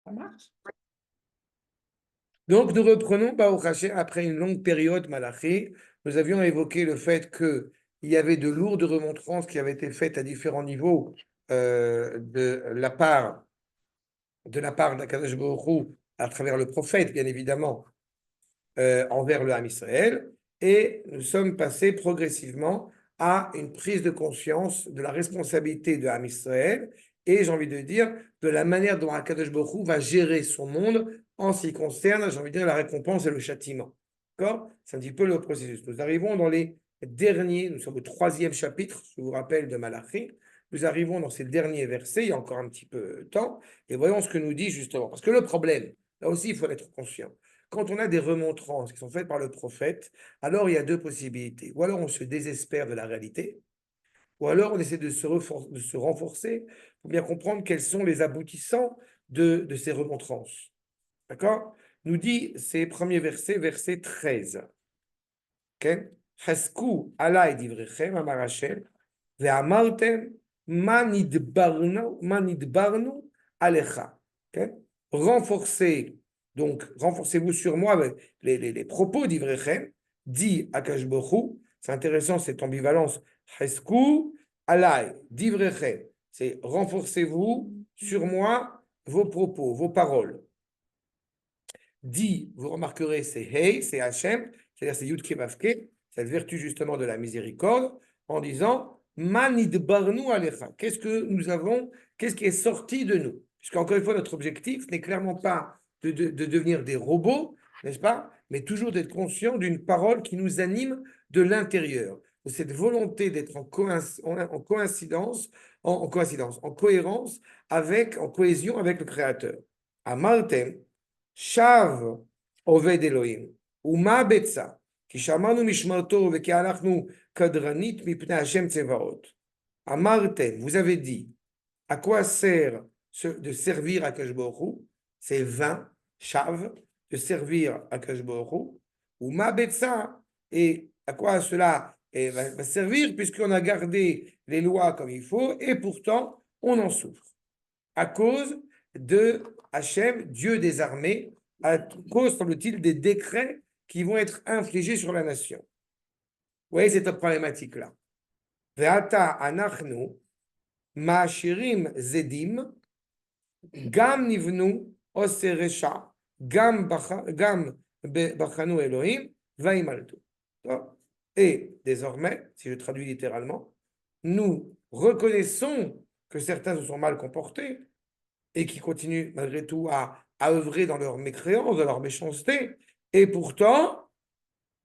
Ça marche? Donc, nous reprenons Baruch Hashem, après une longue période Malachi. Nous avions évoqué le fait qu'il y avait de lourdes remontrances qui avaient été faites à différents niveaux de la part d'Akadosh Baruch Hu, à travers le prophète, bien évidemment, envers le Ham Israël. Et nous sommes passés progressivement à une prise de conscience de la responsabilité de Ham Israël et, j'ai envie de dire, de la manière dont Akadosh Baruch Hu va gérer son monde en ce qui concerne, j'ai envie de dire, la récompense et le châtiment. D'accord? C'est un petit peu le processus. Nous arrivons dans les derniers, nous sommes au 3e chapitre, je vous rappelle, de Malachi. Nous arrivons dans ces derniers versets, il y a encore un petit peu de temps, et voyons ce que nous dit justement. Parce que le problème, là aussi, il faut en être conscient. Quand on a des remontrances qui sont faites par le prophète, alors il y a deux possibilités. Ou alors on se désespère de la réalité, ou alors on essaie de se renforcer pour bien comprendre quels sont les aboutissants de ces remontrances. D'accord? Nous dit ces premiers versets, verset 13. כן? חזקו עליי דבריכם, אמר השם, ואמרתם, מה נדברנו עליך. כן? Renforcez, donc renforcez-vous sur moi avec les propos d'Ivrechem, dit Akash Borou. C'est intéressant cette ambivalence. Chesku alay, d'Ivrechem. C'est renforcez-vous sur moi vos propos, vos paroles. Dit, vous remarquerez, c'est Hey, c'est Hachem, c'est-à-dire c'est Yud Kevavke, cette vertu justement de la miséricorde, en disant Manidbarnu alecha. Qu'est-ce que nous avons, qu'est-ce qui est sorti de nous? Puisqu'encore une fois, notre objectif n'est clairement pas de devenir des robots, n'est-ce pas? Mais toujours d'être conscient d'une parole qui nous anime de l'intérieur, de cette volonté d'être en coïncidence, en cohérence en cohésion avec le Créateur. Amaltem, Shav Oved Elohim, Uma Betsa, כי שמענו משמרתו וכי אנחנו קדרנית מפני השם צבאות. Amartem, vous avez dit, à quoi sert de servir à Kajborou? C'est vain, Shav, de servir à Kajborou. Ou Ma Betsa, et à quoi cela va servir puisqu'on a gardé les lois comme il faut et pourtant on en souffre. À cause de Hachem, Dieu des armées, à cause, semble-t-il, des décrets qui vont être infligés sur la nation. Vous voyez cette problématique-là. Ve'ata anachnu ma'ashirim zedim gam nivnu oseresha gam bachanu Elohim va'imaltu. Et désormais, si je traduis littéralement, nous reconnaissons que certains se sont mal comportés et qui continuent malgré tout à œuvrer dans leur mécréance, dans leur méchanceté, et pourtant,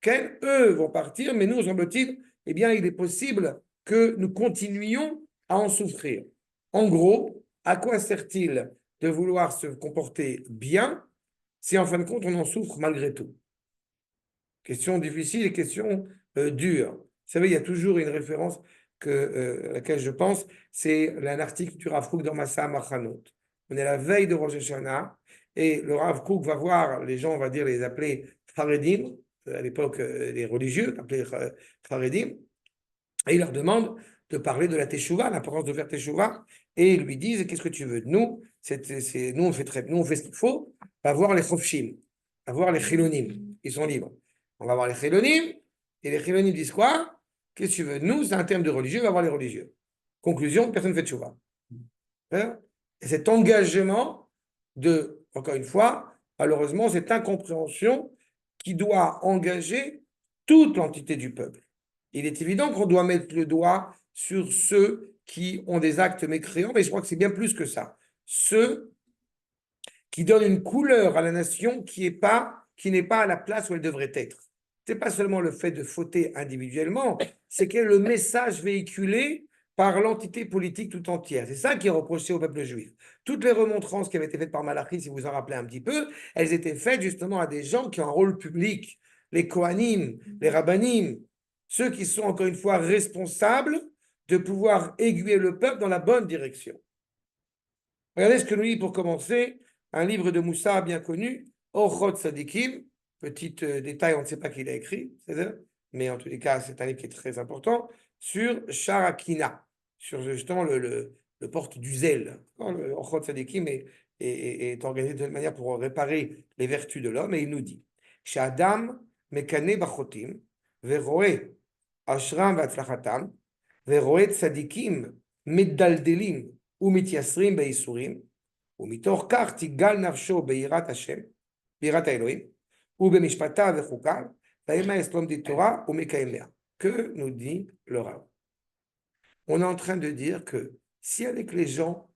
eux vont partir, mais nous, semble-t-il, eh bien, il est possible que nous continuions à en souffrir. En gros, à quoi sert-il de vouloir se comporter bien si en fin de compte on en souffre malgré tout? Question difficile et question dure. Vous savez, il y a toujours une référence à laquelle je pense, c'est un article du Rav Kook dans Massa Machanot. On est à la veille de Rosh Hashanah et le Rav Kook va voir les gens, on va dire, les appeler Haredim, à l'époque les religieux, appelés Haredim, et il leur demande de parler de la Teshuvah, l'importance de faire Teshuvah, et ils lui disent, qu'est-ce que tu veux de nous? Nous, on fait ce qu'il faut, va voir les Chofshim, va voir les Chilonim, ils sont libres. On va voir les Chilonim, et les Chilonim disent quoi? Qu'est-ce que tu veux de nous? C'est un terme de religieux, va voir les religieux. Conclusion, personne ne fait Teshuvah. Hein? Et cet engagement encore une fois, malheureusement, cette incompréhension qui doit engager toute l'entité du peuple. Il est évident qu'on doit mettre le doigt sur ceux qui ont des actes mécréants, mais je crois que c'est bien plus que ça. Ceux qui donnent une couleur à la nation qui n'est pas à la place où elle devrait être. Ce n'est pas seulement le fait de fauter individuellement, c'est quel est le message véhiculé par l'entité politique tout entière. C'est ça qui est reproché au peuple juif. Toutes les remontrances qui avaient été faites par Malachi, si vous vous en rappelez un petit peu, elles étaient faites justement à des gens qui ont un rôle public, les Kohanim, les Rabbanim, ceux qui sont encore une fois responsables de pouvoir aiguiller le peuple dans la bonne direction. Regardez ce que nous dit pour commencer un livre de Moussa bien connu, Ochot Sadikim, petit détail, on ne sait pas qui l'a écrit, mais en tous les cas, c'est un livre qui est très important, sur Sharakina, sur justement le porte du zèle. Ochot Sadikim est est organisé de telle manière pour réparer les vertus de l'homme. Et il nous dit, chez Adam, mekane bachotim, veroe ashram vatzlachatam, veroe tzadikim, meddaldelim, ou mityasrim beisurim, ou mitor kach tigal nafsho beirat Hashem, beirat Elohim, ou bemishpata vechukal, vaema eslom di Torah, ou mekaimea. Que nous dit le Rav? On est en train de dire que si avec les gens,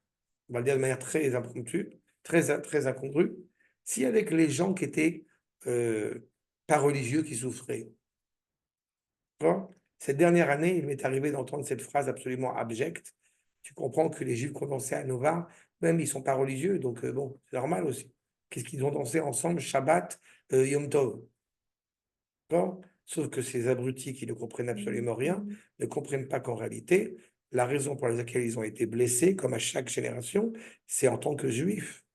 on va le dire de manière très impromptue, très incongrue, si avec les gens qui étaient pas religieux qui souffraient, bon, cette dernière année, il m'est arrivé d'entendre cette phrase absolument abjecte. Tu comprends que les Juifs qui ont dansé à Nova, même ils ne sont pas religieux, donc bon, c'est normal aussi. Qu'est-ce qu'ils ont dansé ensemble, Shabbat, Yom Tov. Bon, sauf que ces abrutis qui ne comprennent absolument rien ne comprennent pas qu'en réalité, la raison pour laquelle ils ont été blessés, comme à chaque génération, c'est en tant que juifs.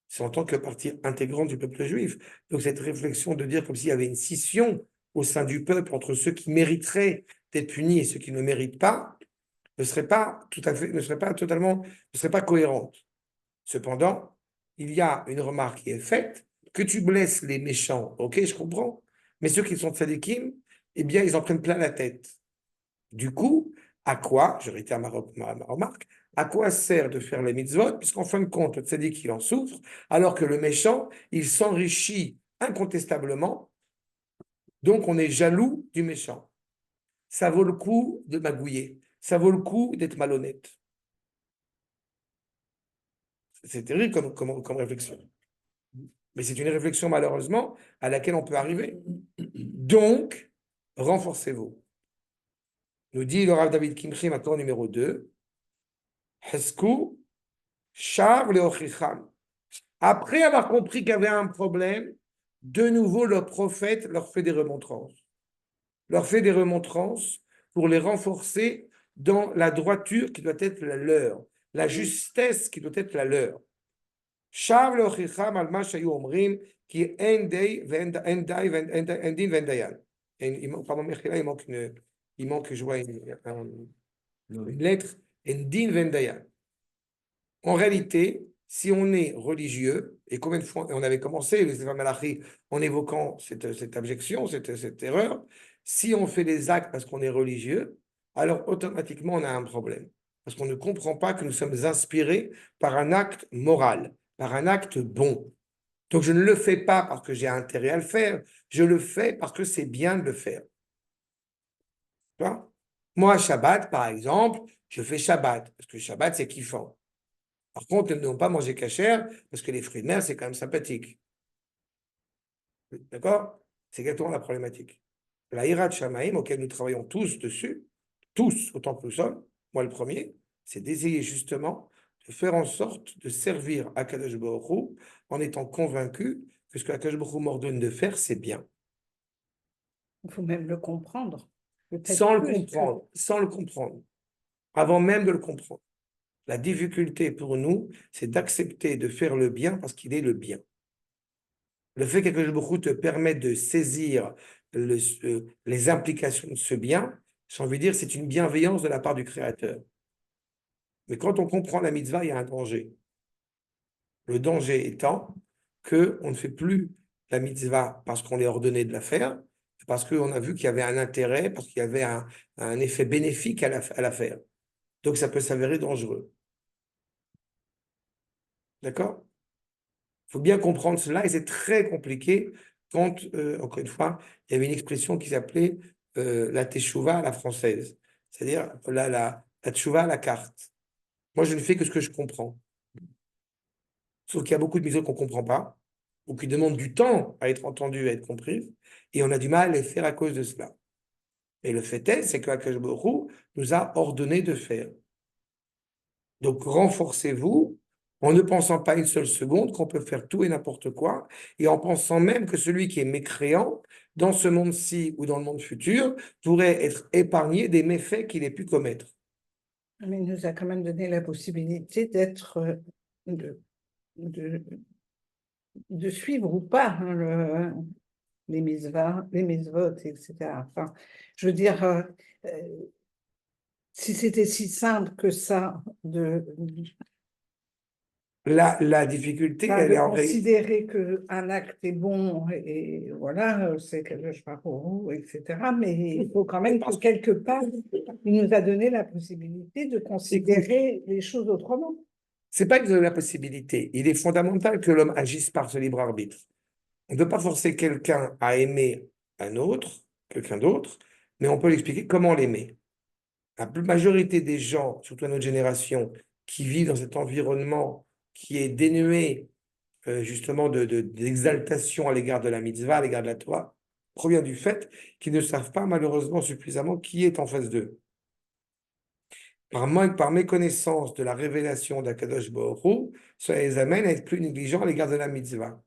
C'est en tant que partie intégrante du peuple juif. Donc cette réflexion de dire comme s'il y avait une scission au sein du peuple entre ceux qui mériteraient d'être punis et ceux qui ne méritent pas, ne serait pas tout à fait, ne serait pas totalement, ne serait pas cohérente. Cependant, il y a une remarque qui est faite, que tu blesses les méchants, ok, je comprends, mais ceux qui sont tzadikim, eh bien, ils en prennent plein la tête. Du coup, à quoi, je réitère ma remarque, à quoi sert de faire les mitzvot, puisqu'en fin de compte, le tzadik, il en souffre, alors que le méchant, il s'enrichit incontestablement, donc on est jaloux du méchant. Ça vaut le coup de magouiller, ça vaut le coup d'être malhonnête. C'est terrible comme réflexion. Mais c'est une réflexion, malheureusement, à laquelle on peut arriver. Donc, renforcez-vous. Nous dit le Rav David Kimchi, maintenant numéro 2. Hesku, Shav Leochicham. Après avoir compris qu'il y avait un problème, de nouveau, le prophète leur fait des remontrances. Leur fait des remontrances pour les renforcer dans la droiture qui doit être la leur, la justesse qui doit être la leur. Shav Leochicham al ma shayu omrim ki en day en din ven dayan. Pardon, il manque, je vois une lettre, en din ven dayan. En réalité, si on est religieux, et combien de fois on avait commencé le Sefer Malachi en évoquant cette abjection, cette erreur, si on fait des actes parce qu'on est religieux, alors automatiquement on a un problème. Parce qu'on ne comprend pas que nous sommes inspirés par un acte moral, par un acte bon. Donc je ne le fais pas parce que j'ai intérêt à le faire, je le fais parce que c'est bien de le faire. Tu vois? Moi, Shabbat, par exemple, je fais Shabbat, parce que Shabbat, c'est kiffant. Par contre, ils ne devons pas manger cachère, parce que les fruits de mer, c'est quand même sympathique. D'accord? C'est exactement la problématique. La Hirat Shamaïm, auquel nous travaillons tous dessus, tous autant que nous sommes, moi le premier, c'est d'essayer justement de faire en sorte de servir Akadosh Baruch Hu en étant convaincu que ce que Akadosh Baruch Hu m'ordonne de faire, c'est bien. Il faut même le comprendre. Sans le comprendre, sans le comprendre, avant même de le comprendre. La difficulté pour nous, c'est d'accepter de faire le bien parce qu'il est le bien. Le fait que Baruch Hu te permette de saisir les implications de ce bien, j'ai envie de dire, c'est une bienveillance de la part du Créateur. Mais quand on comprend la mitzvah, il y a un danger. Le danger étant qu'on ne fait plus la mitzvah parce qu'on est ordonné de la faire, parce qu'on a vu qu'il y avait un intérêt, parce qu'il y avait un effet bénéfique à la faire. Donc ça peut s'avérer dangereux. D'accord? Il faut bien comprendre cela et c'est très compliqué quand, encore une fois, il y avait une expression qui s'appelait la teshuva à la française, c'est-à-dire la teshuva à la carte. Moi, je ne fais que ce que je comprends. Sauf qu'il y a beaucoup de mitzvot qu'on ne comprend pas, ou qui demandent du temps à être entendues, à être comprises, et on a du mal à les faire à cause de cela. Et le fait est, c'est que Akadosh Baruch Hu nous a ordonné de faire. Donc, renforcez-vous en ne pensant pas une seule seconde qu'on peut faire tout et n'importe quoi, et en pensant même que celui qui est mécréant, dans ce monde-ci ou dans le monde futur, pourrait être épargné des méfaits qu'il ait pu commettre. Mais il nous a quand même donné la possibilité d'être, de suivre ou pas hein, les mitzvot, etc. Enfin, je veux dire, si c'était si simple que ça La difficulté, Enfin, elle de est en réalité. considérer qu'un acte est bon et voilà, c'est que je sais pas pour vous, etc. Mais il faut quand même que quelque part, il nous a donné la possibilité de considérer les choses autrement. C'est pas que de la possibilité. Il est fondamental que l'homme agisse par ce libre arbitre. On ne peut pas forcer quelqu'un à aimer un autre, quelqu'un d'autre, mais on peut lui expliquer comment l'aimer. La majorité des gens, surtout à notre génération, qui vivent dans cet environnement qui est dénué justement d'exaltation à l'égard de la mitzvah, à l'égard de la Torah, provient du fait qu'ils ne savent pas malheureusement suffisamment qui est en face d'eux. Par méconnaissance de la révélation d'Akadosh Baruch Hu, ça les amène à être plus négligents à l'égard de la mitzvah.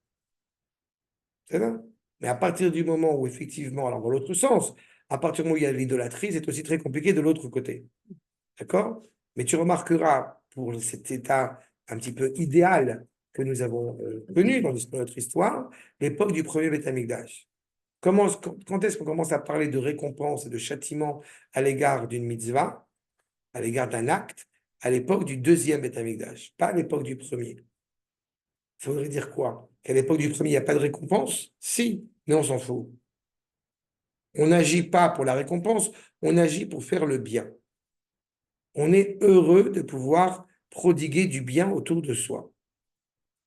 C'est ça? Mais à partir du moment où effectivement, alors dans l'autre sens, à partir du moment où il y a l'idolâtrie, c'est aussi très compliqué de l'autre côté. D'accord? Mais tu remarqueras, pour cet état un petit peu idéal que nous avons connu dans notre histoire, l'époque du premier Beth Amikdash. Quand est-ce qu'on commence à parler de récompense et de châtiment à l'égard d'une mitzvah, à l'égard d'un acte, à l'époque du deuxième Beth Amikdash, pas à l'époque du premier. Ça voudrait dire quoi? Qu'à l'époque du premier, il n'y a pas de récompense? Si, mais on s'en fout. On n'agit pas pour la récompense, on agit pour faire le bien. On est heureux de pouvoir prodiguer du bien autour de soi.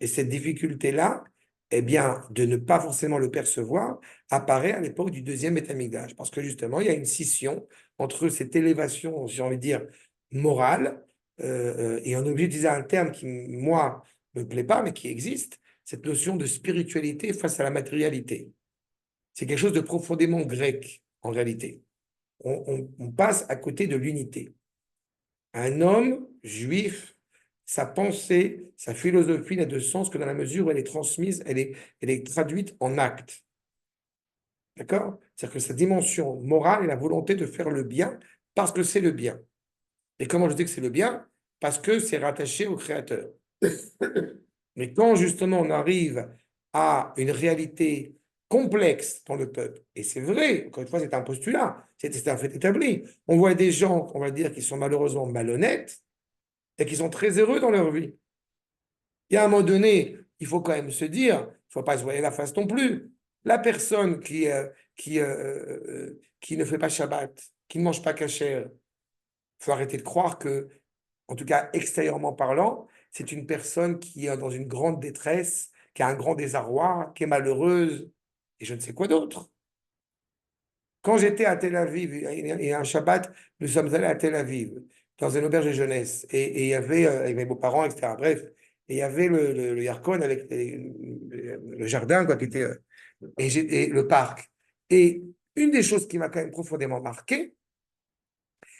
Et cette difficulté-là, eh bien, de ne pas forcément le percevoir, apparaît à l'époque du deuxième Beth Amikdash. Parce que justement, il y a une scission entre cette élévation, j'ai envie de dire, morale, et on est obligé d'utiliser un terme qui, moi, ne me plaît pas, mais qui existe, cette notion de spiritualité face à la matérialité. C'est quelque chose de profondément grec, en réalité. On passe à côté de l'unité. Un homme juif, sa pensée, sa philosophie n'a de sens que dans la mesure où elle est transmise, elle est traduite en actes. D'accord? C'est-à-dire que sa dimension morale est la volonté de faire le bien parce que c'est le bien. Et comment je dis que c'est le bien? Parce que c'est rattaché au Créateur. Mais quand justement on arrive à une réalité complexe dans le peuple, et c'est vrai, encore une fois, c'est un postulat, c'est un fait établi. On voit des gens, on va dire, qui sont malheureusement malhonnêtes et qui sont très heureux dans leur vie. Et à un moment donné, il faut quand même se dire, il ne faut pas se voiler la face non plus. La personne qui ne fait pas Shabbat, qui ne mange pas kasher, il faut arrêter de croire que, en tout cas extérieurement parlant, c'est une personne qui est dans une grande détresse, qui a un grand désarroi, qui est malheureuse, et je ne sais quoi d'autre. Quand j'étais à Tel Aviv, et un Shabbat, nous sommes allés à Tel Aviv, dans une auberge de jeunesse, et il y avait, avec mes beaux-parents, etc. Bref, et il y avait le Yarkon avec le jardin, quoi, qui était, et le parc. Et une des choses qui m'a quand même profondément marqué,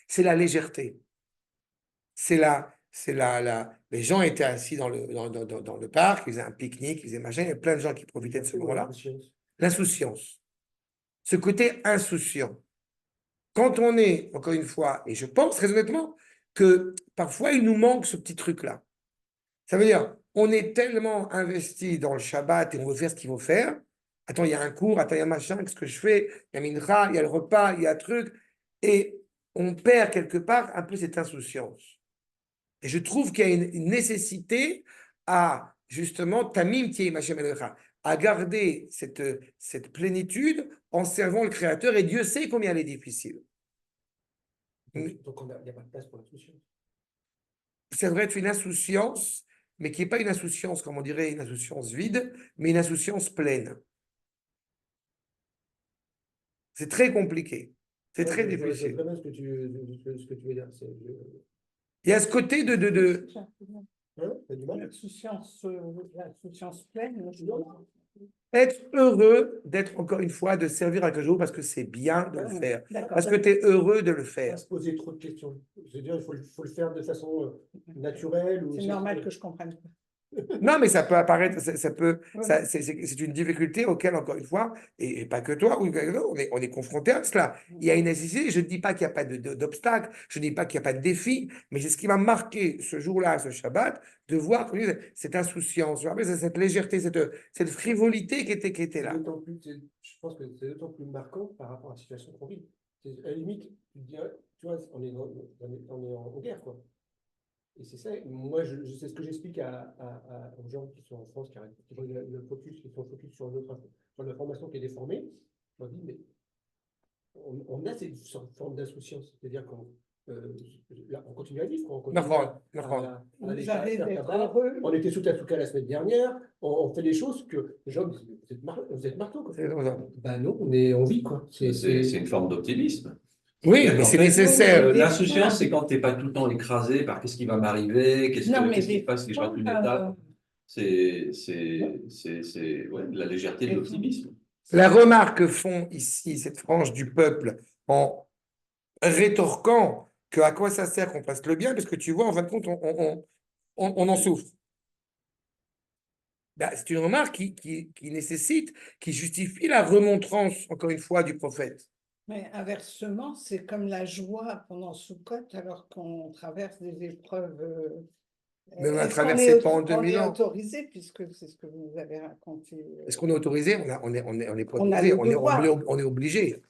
c'est la légèreté. Les gens étaient assis dans le parc, ils faisaient un pique-nique, ils faisaient machin, il y avait plein de gens qui profitaient de ce moment-là. L'insouciance. Ce côté insouciant. Quand on est, encore une fois, et je pense très honnêtement que parfois il nous manque ce petit truc-là. Ça veut dire, on est tellement investi dans le Shabbat et on veut faire ce qu'il faut faire. Attends, il y a un cours, attends, il y a un machin, qu'est-ce que je fais? Il y a Mincha, il y a le repas, il y a un truc. Et on perd quelque part un peu cette insouciance. Et je trouve qu'il y a une nécessité à, justement, Tamim Tiei Hashem Elohecha, à garder cette plénitude en servant le Créateur. Et Dieu sait combien elle est difficile. Donc, il n'y a pas de place pour l'insouciance. Ça devrait être une insouciance, mais qui n'est pas une insouciance, comme on dirait, une insouciance vide, mais une insouciance pleine. C'est très compliqué. C'est très Je difficile. très bien ce que tu veux dire. Il y a ce côté de Hein, t'as du mal? L'insouciance pleine, être heureux d'être, encore une fois, de servir à quelque chose parce que c'est bien de le faire. d'accord. Parce que tu es heureux de le Pas faire. se poser trop de questions. C'est-à-dire, faut le faire de façon naturelle. C'est normal que je comprenne pas. Non, mais ça peut apparaître, Ouais. c'est une difficulté auquel, encore une fois, et pas que toi, on est confronté à cela. Il y a une nécessité, je ne dis pas qu'il n'y a pas d'obstacle, je ne dis pas qu'il n'y a pas de défi, mais c'est ce qui m'a marqué ce jour-là, ce Shabbat, de voir comme je disais, cette insouciance, cette légèreté, cette frivolité qui était là. Je pense que c'est d'autant plus marquant par rapport à la situation qu'on vit. À la limite, tu te dis, tu vois, on est en guerre, quoi. Et c'est ça, moi, c'est ce que j'explique aux gens qui sont en France, qui ont qui sont focus sur l'information qui est déformée. Je leur dis, mais on a cette forme d'insouciance, c'est-à-dire qu'on on continue à vivre, on continue à aller Vous avez faire d'être tabac. heureux. On était sous Tatuka la semaine dernière, on fait des choses que les gens disent, vous êtes marteau, quoi. C'est comme ça. Ben non, on vit, quoi. C'est une forme d'optimisme. Oui, C'est-à-dire mais qu'en c'est fait, nécessaire. L'insouciance, c'est quand tu n'es pas tout le temps écrasé par qu'est-ce qui va m'arriver, Non, mais qu'est-ce qui des se passe si je rate une fois, étape. C'est de la légèreté de l'optimisme. La remarque que font ici cette frange du peuple en rétorquant que à quoi ça sert qu'on fasse le bien, parce que tu vois, en fin de compte, on en souffre. Ben, c'est une remarque qui nécessite, qui justifie la remontrance, encore une fois, du prophète. mais inversement, c'est comme la joie pendant Sukkot alors qu'on traverse des épreuves. Mais on a Est-ce qu'on traversé est, pas en on 2000 est ans. autorisé, puisque c'est ce que vous nous avez raconté. Est-ce qu'on est autorisé? On est pas On a autorisé, le devoir. on est obligé.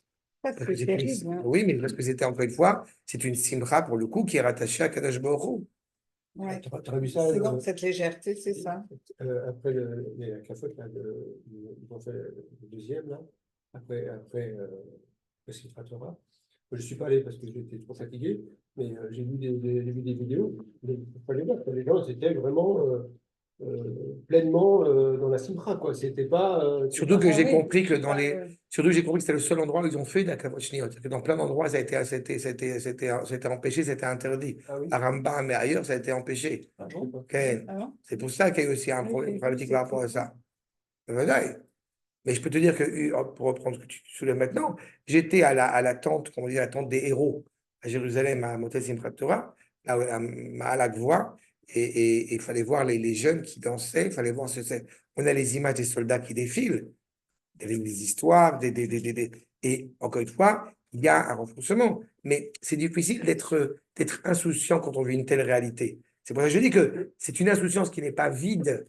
Ça, Parce que c'est c'est une- terrible. Hein. Oui, mais parce que c'était encore une fois, c'est une simra pour le coup qui est rattachée à Kadosh Baruch Hu. Ouais. T'as vu ça C'est donc cette légèreté, c'est ça. après les cafotes, là, ils ont fait le deuxième, là, après Simchat Torah. Je ne suis pas allé parce que j'étais trop fatigué, mais j'ai vu j'ai vu des vidéos. Mais il fallait voir que les gens étaient vraiment pleinement dans la simra, quoi. C'était pas. Surtout que j'ai oui. compris que Ouais. surtout que j'ai compris que c'était le seul endroit où ils ont fait de la kavod shniyot. Que dans plein d'endroits, c'était empêché, c'était interdit. Ah oui. À Rambam, mais ailleurs, ça a été empêché. Ah bon? Ok. Ah non. C'est pour ça qu'il y a eu aussi un Oui, problème oui, problématique c'est par rapport à pour ça. Voilà. Mais je peux te dire que, pour reprendre ce que tu soulèves maintenant, j'étais à la tente, comment dire, la tente des héros à Jérusalem, à Motel Simchat Torah, là où- à Maal Agvoa, et il fallait voir les jeunes qui dansaient, il fallait voir on a les images des soldats qui défilent, avec des histoires, et encore une fois, il y a un renforcement. Mais c'est difficile d'être insouciant quand on vit une telle réalité. C'est pour ça que je dis que c'est une insouciance qui n'est pas vide,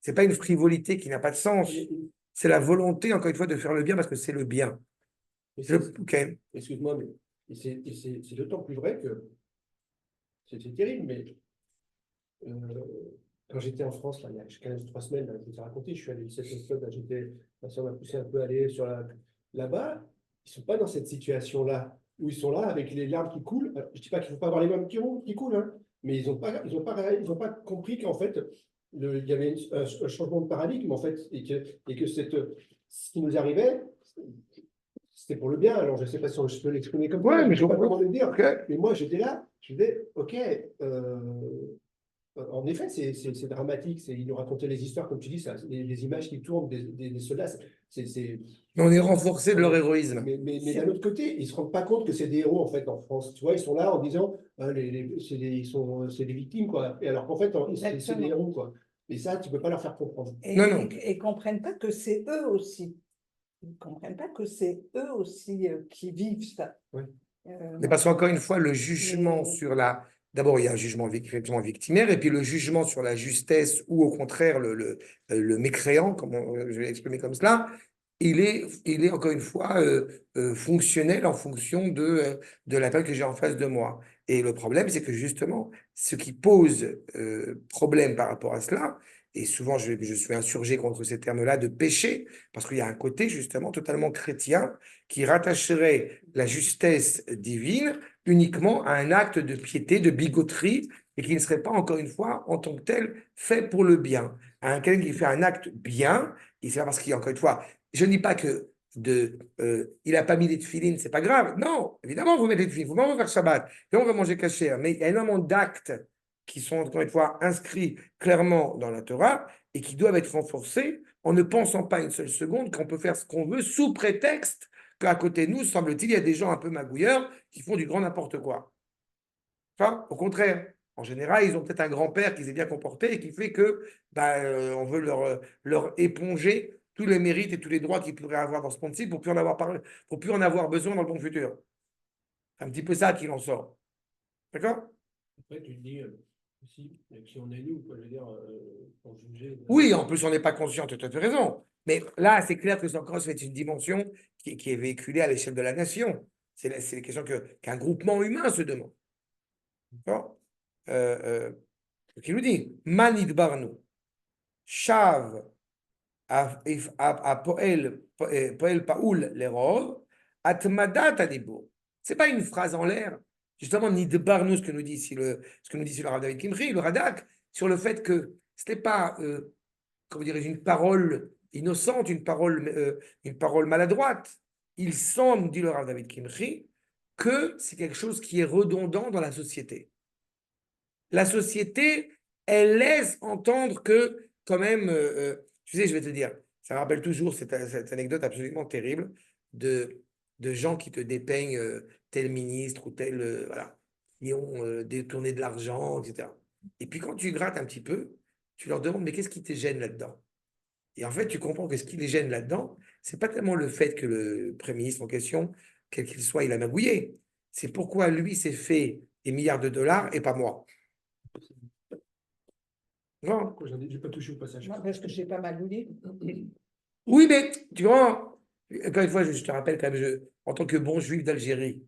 c'est pas une frivolité qui n'a pas de sens. C'est la volonté, encore une fois, de faire le bien parce que c'est le bien. Ok. Excuse-moi, mais c'est d'autant plus vrai que c'est terrible, mais quand j'étais en France, là, il y a 3 semaines, là, je vous ai raconté, je suis allé au 17 octobre, là, ma soeur m'a poussé un peu à aller là-bas. Ils ne sont pas dans cette situation-là, où ils sont là avec les larmes qui coulent. Alors, je ne dis pas qu'il ne faut pas avoir les larmes qui coulent, hein, mais ils n'ont pas compris qu'en fait, il y avait un changement de paradigme, en fait, et que ce qui nous arrivait, c'était pour le bien. Alors, je ne sais pas si je peux l'exprimer comme ça, Ouais, mais je ne sais pas comment le dire. Ok. Mais moi, j'étais là, je disais, OK, en effet, c'est dramatique. Il nous racontait les histoires, comme tu dis, ça, les images qui tournent des soldats. Mais on est renforcé de leur héroïsme. Mais d'un autre côté, ils ne se rendent pas compte que c'est des héros, en fait, en France. Tu vois, ils sont là en disant, c'est des victimes, quoi. Et alors qu'en fait, c'est des héros, quoi. Et ça, tu ne peux pas leur faire comprendre. Non. Et comprennent pas que c'est eux aussi. Ils ne comprennent pas que c'est eux aussi qui vivent ça. Oui. Mais parce qu'encore une fois, le jugement sur la. D'abord, il y a un jugement effectivement victimaire, et puis le jugement sur la justesse ou au contraire le mécréant, comme je vais l'exprimer comme cela, il est encore une fois fonctionnel en fonction de la personne que j'ai en face de moi. Et le problème, c'est que justement, ce qui pose problème par rapport à cela, et souvent je suis insurgé contre ces termes-là de péché, parce qu'il y a un côté justement totalement chrétien qui rattacherait la justesse divine uniquement à un acte de piété, de bigoterie, et qui ne serait pas, encore une fois, en tant que tel, fait pour le bien. Un quelqu'un qui fait un acte bien, et c'est parce qu'il y a, encore une fois, je ne dis pas que il n'a pas mis des tefilines, c'est pas grave. Non, évidemment, vous mettez des tefilines, vous pouvez faire Shabbat, et on va manger caché, mais il y a énormément d'actes qui sont, encore une fois, inscrits clairement dans la Torah et qui doivent être renforcés en ne pensant pas une seule seconde qu'on peut faire ce qu'on veut sous prétexte qu'à côté de nous, semble-t-il, il y a des gens un peu magouilleurs qui font du grand n'importe quoi. Enfin, au contraire, en général, ils ont peut-être un grand-père qui s'est bien comporté et qui fait que on veut leur éponger tous les mérites et tous les droits qu'ils pourraient avoir dans ce monde-ci pour plus en avoir besoin dans le bon futur. C'est un petit peu ça qu'il en sort. D'accord? Après, tu te dis aussi, qui on est nous, quoi, je veux dire, pour juger. Oui, en plus, on n'est pas conscient, tu as tout à fait raison. Mais là, c'est clair que encore c'est une dimension qui est véhiculée à l'échelle de la nation. C'est les questions qu'un groupement humain se demande. D'accord? qui nous dit Manid Barnu, Shav Poel Paoul Lerov, Atmadat Adibur. Ce n'est pas une phrase en l'air. Justement, Nidbarnu, ce que nous dit ici le Rav David Kimchi, le Radak, sur le fait que ce n'est pas, comment dirais-je, une parole innocente, une parole maladroite. Il semble, dit le Rav David Kimchi, que c'est quelque chose qui est redondant dans la société. La société, elle laisse entendre que, quand même, tu sais, je vais te dire, ça me rappelle toujours cette anecdote absolument terrible de gens qui te dépeignent tel ministre ou tel, voilà, qui ont détourné de l'argent, etc. Et puis quand tu grattes un petit peu, tu leur demandes, mais qu'est-ce qui te gêne là-dedans? Et en fait, tu comprends que ce qui les gêne là-dedans, c'est pas tellement le fait que le Premier ministre en question, quel qu'il soit, il a magouillé. C'est pourquoi lui s'est fait des milliards de dollars et pas moi. Non. Pourquoi j'ai pas touché au passage? Non, parce que je n'ai pas magouillé. Oui, mais tu vois, encore une fois, je te rappelle quand même, en tant que bon juif d'Algérie,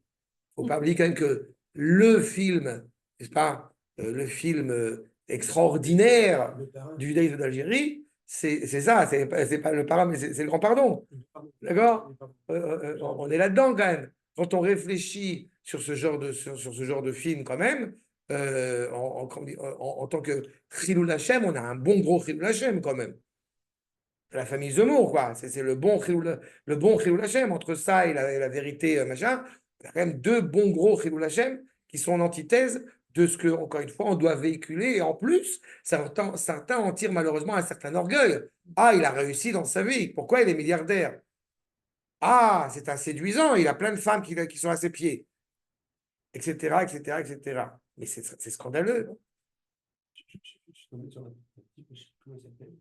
il ne faut pas oublier quand même que le film, n'est-ce pas, le film extraordinaire du judaïsme d'Algérie, c'est ça, c'est pas le parrain, mais c'est le grand pardon. D'accord? On est là-dedans quand même. Quand on réfléchit sur ce genre de film quand même, en tant que Chilul Hashem, on a un bon gros Chilul Hashem quand même. La famille Zemmour, quoi. C'est le bon Chilul Hashem. Entre ça et la vérité, machin, il y a quand même deux bons gros Chilul Hashem qui sont en antithèse de ce que, encore une fois, on doit véhiculer. Et en plus, certains en tirent malheureusement un certain orgueil. Ah, il a réussi dans sa vie. Pourquoi il est milliardaire? Ah, c'est un séduisant. Il a plein de femmes qui sont à ses pieds. Etc., etc., etc. Mais c'est scandaleux. Non? Je suis tombé sur un type, je ne sais plus comment il s'appelle.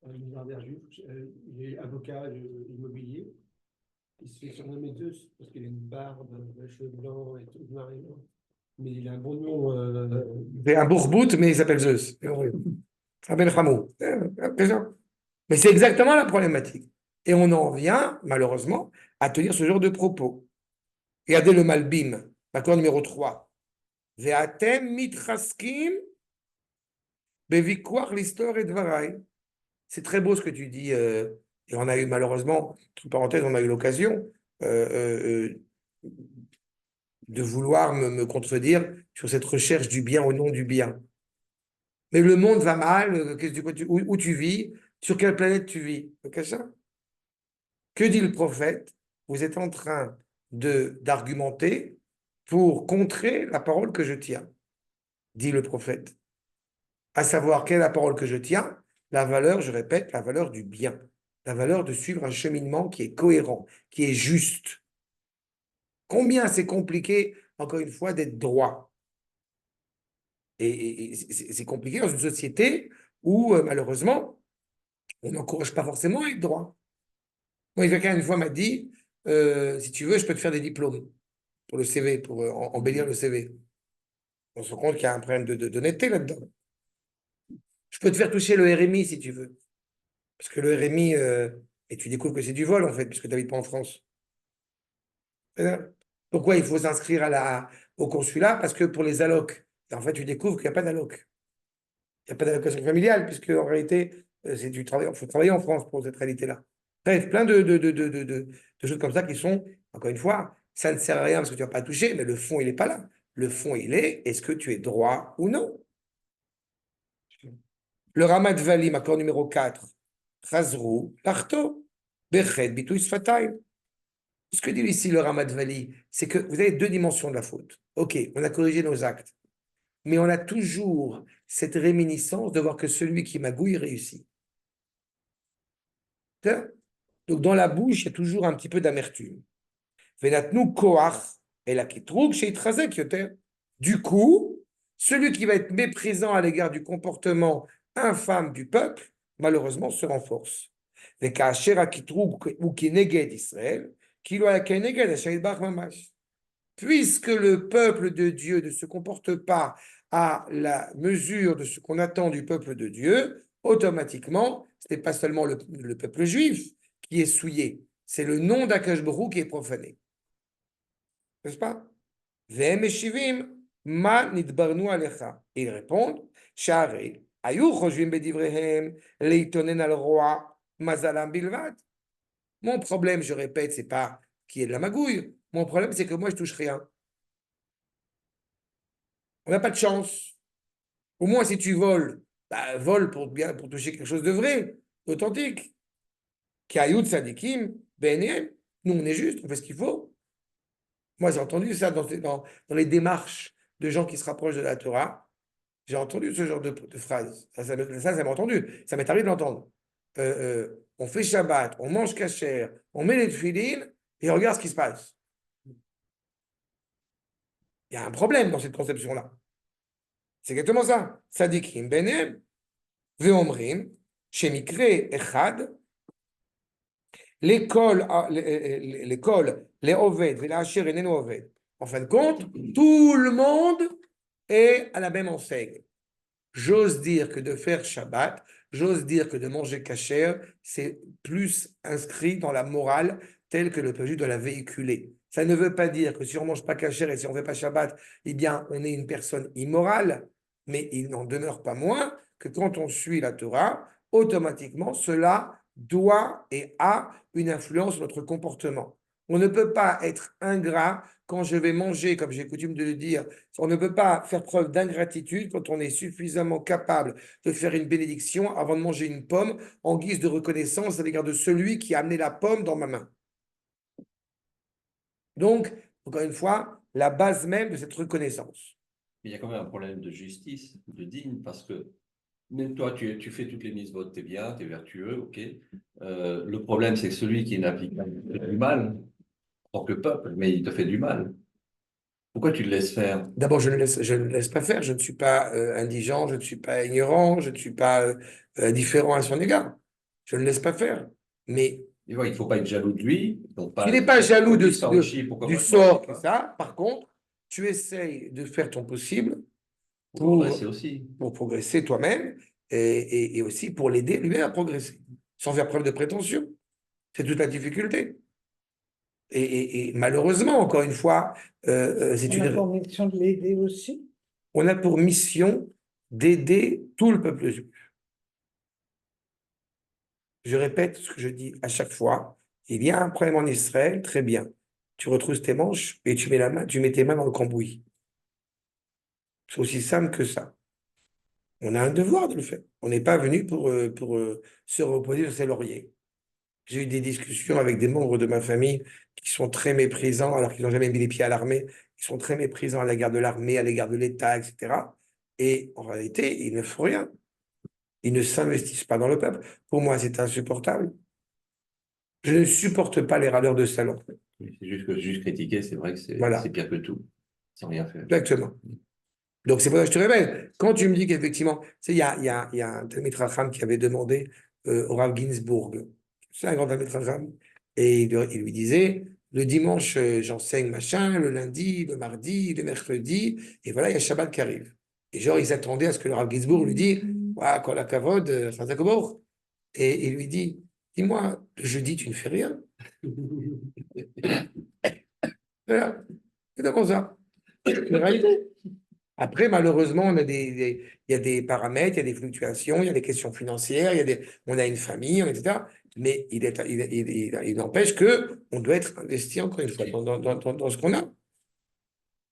Un milliardaire juif, il est avocat immobilier. Il se fait surnommer Zeus parce qu'il a une barbe, des cheveux blancs et tout, noir et blanc. Mais il a un bon nom. C'est un bourboute, mais il s'appelle Zeus. Un Ben Hamou. Mais c'est exactement la problématique. Et on en vient, malheureusement, à tenir ce genre de propos. Regardez le Malbim, l'accord numéro 3. Ve'atem mitraskim bevikouach l'histoire et dvarai. C'est très beau ce que tu dis. Et on a eu, malheureusement, entre parenthèses, on a eu l'occasion de vouloir me contredire sur cette recherche du bien au nom du bien. Mais le monde va mal, où tu vis, sur quelle planète tu vis. Okay, ça? Que dit le prophète? Vous êtes en train d'argumenter pour contrer la parole que je tiens, dit le prophète. À savoir, quelle est la parole que je tiens? La valeur, je répète, la valeur du bien. La valeur de suivre un cheminement qui est cohérent, qui est juste. Combien c'est compliqué, encore une fois, d'être droit. Et c'est compliqué dans une société où, malheureusement, on n'encourage pas forcément à être droit. Moi, quelqu'un une fois m'a dit, si tu veux, je peux te faire des diplômes pour le CV, pour embellir le CV. On se rend compte qu'il y a un problème d'honnêteté là-dedans. Je peux te faire toucher le RMI si tu veux. Parce que le RMI, et tu découvres que c'est du vol en fait, puisque tu n'habites pas en France. Pourquoi il faut s'inscrire au consulat? Parce que pour les allocs, en fait, tu découvres qu'il n'y a pas d'alloc. Il n'y a pas d'allocation familiale, puisque en réalité, il faut travailler en France pour cette réalité-là. Bref, plein de choses comme ça qui sont, encore une fois, ça ne sert à rien parce que tu ne vas pas toucher, mais le fond, il n'est pas là. Le fond, il est, est-ce que tu es droit ou non? Le Ramat Valim, accord numéro 4, Chazrou, Larto, Bechet, Bitouy Sfatayim. Ce que dit ici le Ramat Vali, c'est que vous avez deux dimensions de la faute. Ok, on a corrigé nos actes, mais on a toujours cette réminiscence de voir que celui qui magouille réussit. Donc dans la bouche, il y a toujours un petit peu d'amertume. Venatnu koach et la kitrouk chez Itrazek yoter. Du coup, celui qui va être méprisant à l'égard du comportement infâme du peuple, malheureusement, se renforce. Les kacher akitrouk ou qui néged Israël, qui doit keneged Hashem Yitbarach mamash. Puisque le peuple de Dieu ne se comporte pas à la mesure de ce qu'on attend du peuple de Dieu, automatiquement, ce n'est pas seulement le peuple juif qui est souillé, c'est le nom d'Akash Baruch qui est profané. N'est-ce pas? Ve'em eshivim Ma nidbarnu alecha. Et ils répondent, Sha'arei, ayu choshvim bedivrehem, leitonen al roi, mazalam bilvad. Mon problème, je répète, c'est pas qu'il y ait de la magouille. Mon problème, c'est que moi, je touche rien. On n'a pas de chance. Au moins, si tu voles, bah, vole pour toucher quelque chose de vrai, d'authentique. Kayut sadikim, BNM. Nous, on est juste, on fait ce qu'il faut. Moi, j'ai entendu ça dans les démarches de gens qui se rapprochent de la Torah. J'ai entendu ce genre de phrase. Ça m'a entendu. Ça m'est arrivé de l'entendre. On fait Shabbat, on mange kasher, on met les tefilines et regarde ce qui se passe. Il y a un problème dans cette conception-là. C'est exactement ça. Sadikim benem, veomrim, shemikre echad, l'école, les oved, velachir et neno oved. En fin de compte, tout le monde est à la même enseigne. J'ose dire que de faire Shabbat, j'ose dire que de manger kasher, c'est plus inscrit dans la morale telle que le préjuge doit la véhiculer. Ça ne veut pas dire que si on ne mange pas kasher et si on ne fait pas Shabbat, eh bien, on est une personne immorale, mais il n'en demeure pas moins que quand on suit la Torah, automatiquement, cela doit et a une influence sur notre comportement. On ne peut pas être ingrat quand je vais manger, comme j'ai coutume de le dire. On ne peut pas faire preuve d'ingratitude quand on est suffisamment capable de faire une bénédiction avant de manger une pomme en guise de reconnaissance à l'égard de celui qui a amené la pomme dans ma main. Donc, encore une fois, la base même de cette reconnaissance. Mais il y a quand même un problème de justice, de digne, parce que même toi, tu fais toutes les mises votes, tu es bien, tu es vertueux, ok. Le problème, c'est que celui qui n'applique pas il fait du mal, en tant que peuple, mais il te fait du mal. Pourquoi tu le laisses faire? D'abord, je ne laisse pas faire. Je ne suis pas indigent, je ne suis pas ignorant, je ne suis pas différent à son égard. Je ne laisse pas faire. Mais Il ne faut pas être jaloux de lui. Donc tu pas, n'es pas jaloux lui s'enrichit, pourquoi du moi je m'enrichis sort que pas? ça. Par contre, tu essayes de faire ton possible Pour progresser aussi. pour progresser toi-même et aussi pour l'aider lui à progresser, sans faire preuve de prétention. C'est toute la difficulté. Et malheureusement, encore une fois, c'est On a une, pour mission de l'aider aussi. on a pour mission d'aider tout le peuple juif. Je répète ce que je dis à chaque fois. Il y a un problème en Israël, très bien. Tu retrousses tes manches et tu mets tes mains dans le cambouis. C'est aussi simple que ça. On a un devoir de le faire. On n'est pas venu pour se reposer sur ses lauriers. J'ai eu des discussions avec des membres de ma famille qui sont très méprisants, alors qu'ils n'ont jamais mis les pieds à l'armée. Ils sont très méprisants à l'égard de l'armée, à l'égard de l'État, etc. Et en réalité, ils ne font rien. Ils ne s'investissent pas dans le peuple. Pour moi, c'est insupportable. Je ne supporte pas les râleurs de salon. C'est juste que juste critiquer, c'est vrai que Voilà, c'est pire que tout, sans rien faire. exactement. Donc, c'est pour ça que je te révèle. Quand tu me dis qu'effectivement, tu sais, il y a un Talmid Chacham qui avait demandé au Rav Ginsburg, c'est un grand Talmid Chacham, et il lui disait, le dimanche, j'enseigne machin, le lundi, le mardi, le mercredi, et voilà, il y a Shabbat qui arrive. Et genre, ils attendaient à ce que le Rav Ginsburg lui dise, ah, kol hakavod, Chazak Baruch. Et il lui dit, dis-moi, le jeudi, tu ne fais rien. Voilà, c'est comme ça. C'est la réalité. Après, malheureusement, il y a des paramètres, il y a des fluctuations, il y a des questions financières, on a une famille, etc. Mais il n'empêche qu'on doit être investi, encore une fois, dans ce qu'on a.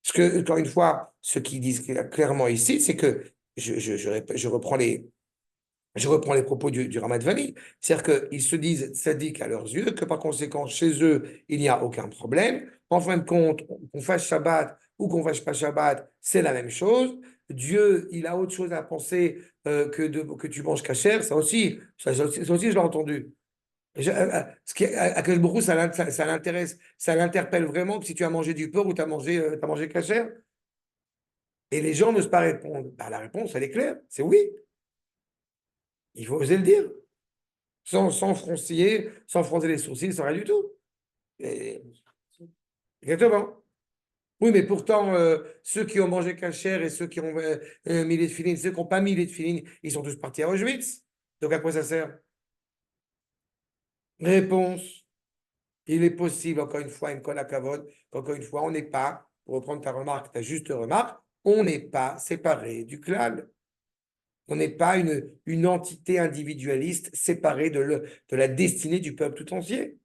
Parce que, encore une fois, ce qu'ils disent clairement ici, c'est que je reprends les propos du Ramat Vani, c'est-à-dire qu'ils se disent sadiques à leurs yeux, que par conséquent, chez eux, il n'y a aucun problème. En fin de compte, qu'on fasse Shabbat ou qu'on fasse pas Shabbat, c'est la même chose. Dieu, il a autre chose à penser que tu manges cachère, ça aussi, je l'ai entendu. À quel beaucoup ça l'intéresse, ça l'interpelle vraiment que si tu as mangé du porc ou tu as mangé cachère. Et les gens n'osent pas répondre. Bah, la réponse, elle est claire, c'est oui. Il faut oser le dire. Sans fronciller, sans froncer les sourcils, sans rien du tout. Et- Exactement. Oui, mais pourtant, ceux qui ont mangé cachère et ceux qui ont mis les filines, ceux qui n'ont pas mis les filines, ils sont tous partis à Auschwitz. Donc à quoi ça sert? Réponse. Il est possible, encore une fois, une colle à cavode, qu'encore une fois, on n'est pas, pour reprendre ta remarque, ta juste remarque, on n'est pas séparé du clan. On n'est pas une entité individualiste séparée de la destinée du peuple tout entier.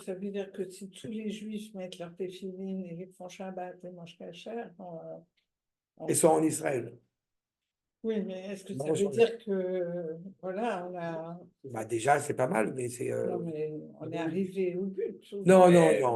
Ça veut dire que si tous les juifs mettent leur téfilines et font Shabbat et mangent kasher, Et sont en Israël. oui, mais est-ce que ça Bon, veut dire que, voilà, Bah déjà, c'est pas mal, mais c'est. non, mais on est arrivé au but. Non,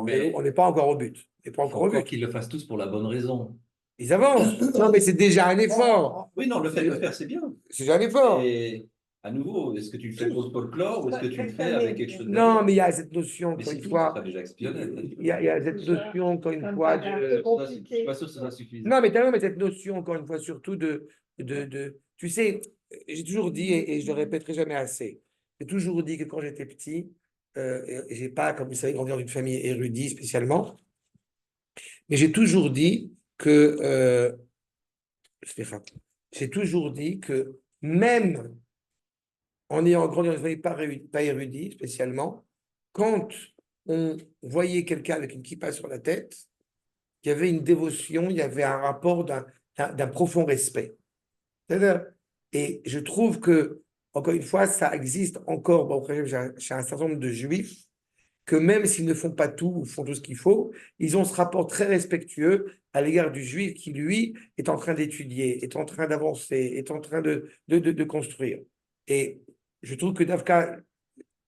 Mais- on n'est pas encore au but. On n'est pas Il faut encore au encore but. qu'ils le fassent tous pour la bonne raison. Ils avancent. Non, mais c'est déjà un effort. Oui, non, le fait de le faire, c'est bien. C'est déjà un effort. Et à nouveau, est-ce que tu le fais pour le folklore ou est-ce que tu le fais avec quelque chose Non, derrière? mais il y a cette notion, Mais encore c'est une tout, fois. ça sera déjà expionné. Il y a cette Déjà, notion, encore une ça me fois, paraît un de. peu compliqué. Je suis pas sûr que ce soit suffisant. Non, mais t'as mais cette notion, encore une fois, surtout tu sais, j'ai toujours dit, et je le répéterai jamais assez, j'ai toujours dit que quand j'étais petit, et j'ai pas, comme vous savez, grandi dans une famille érudite spécialement, mais j'ai toujours dit que, j'ai toujours dit que même en ayant grandi dans une famille pas érudite spécialement, quand on voyait quelqu'un avec une kippa sur la tête, il y avait une dévotion, il y avait un rapport d'un profond respect. C'est-à-dire, et je trouve que, encore une fois, ça existe encore bon, chez un certain nombre de juifs, que même s'ils ne font pas tout ou font tout ce qu'il faut, ils ont ce rapport très respectueux à l'égard du juif qui, lui, est en train d'étudier, est en train d'avancer, est en train de construire. Et je trouve que Dafka,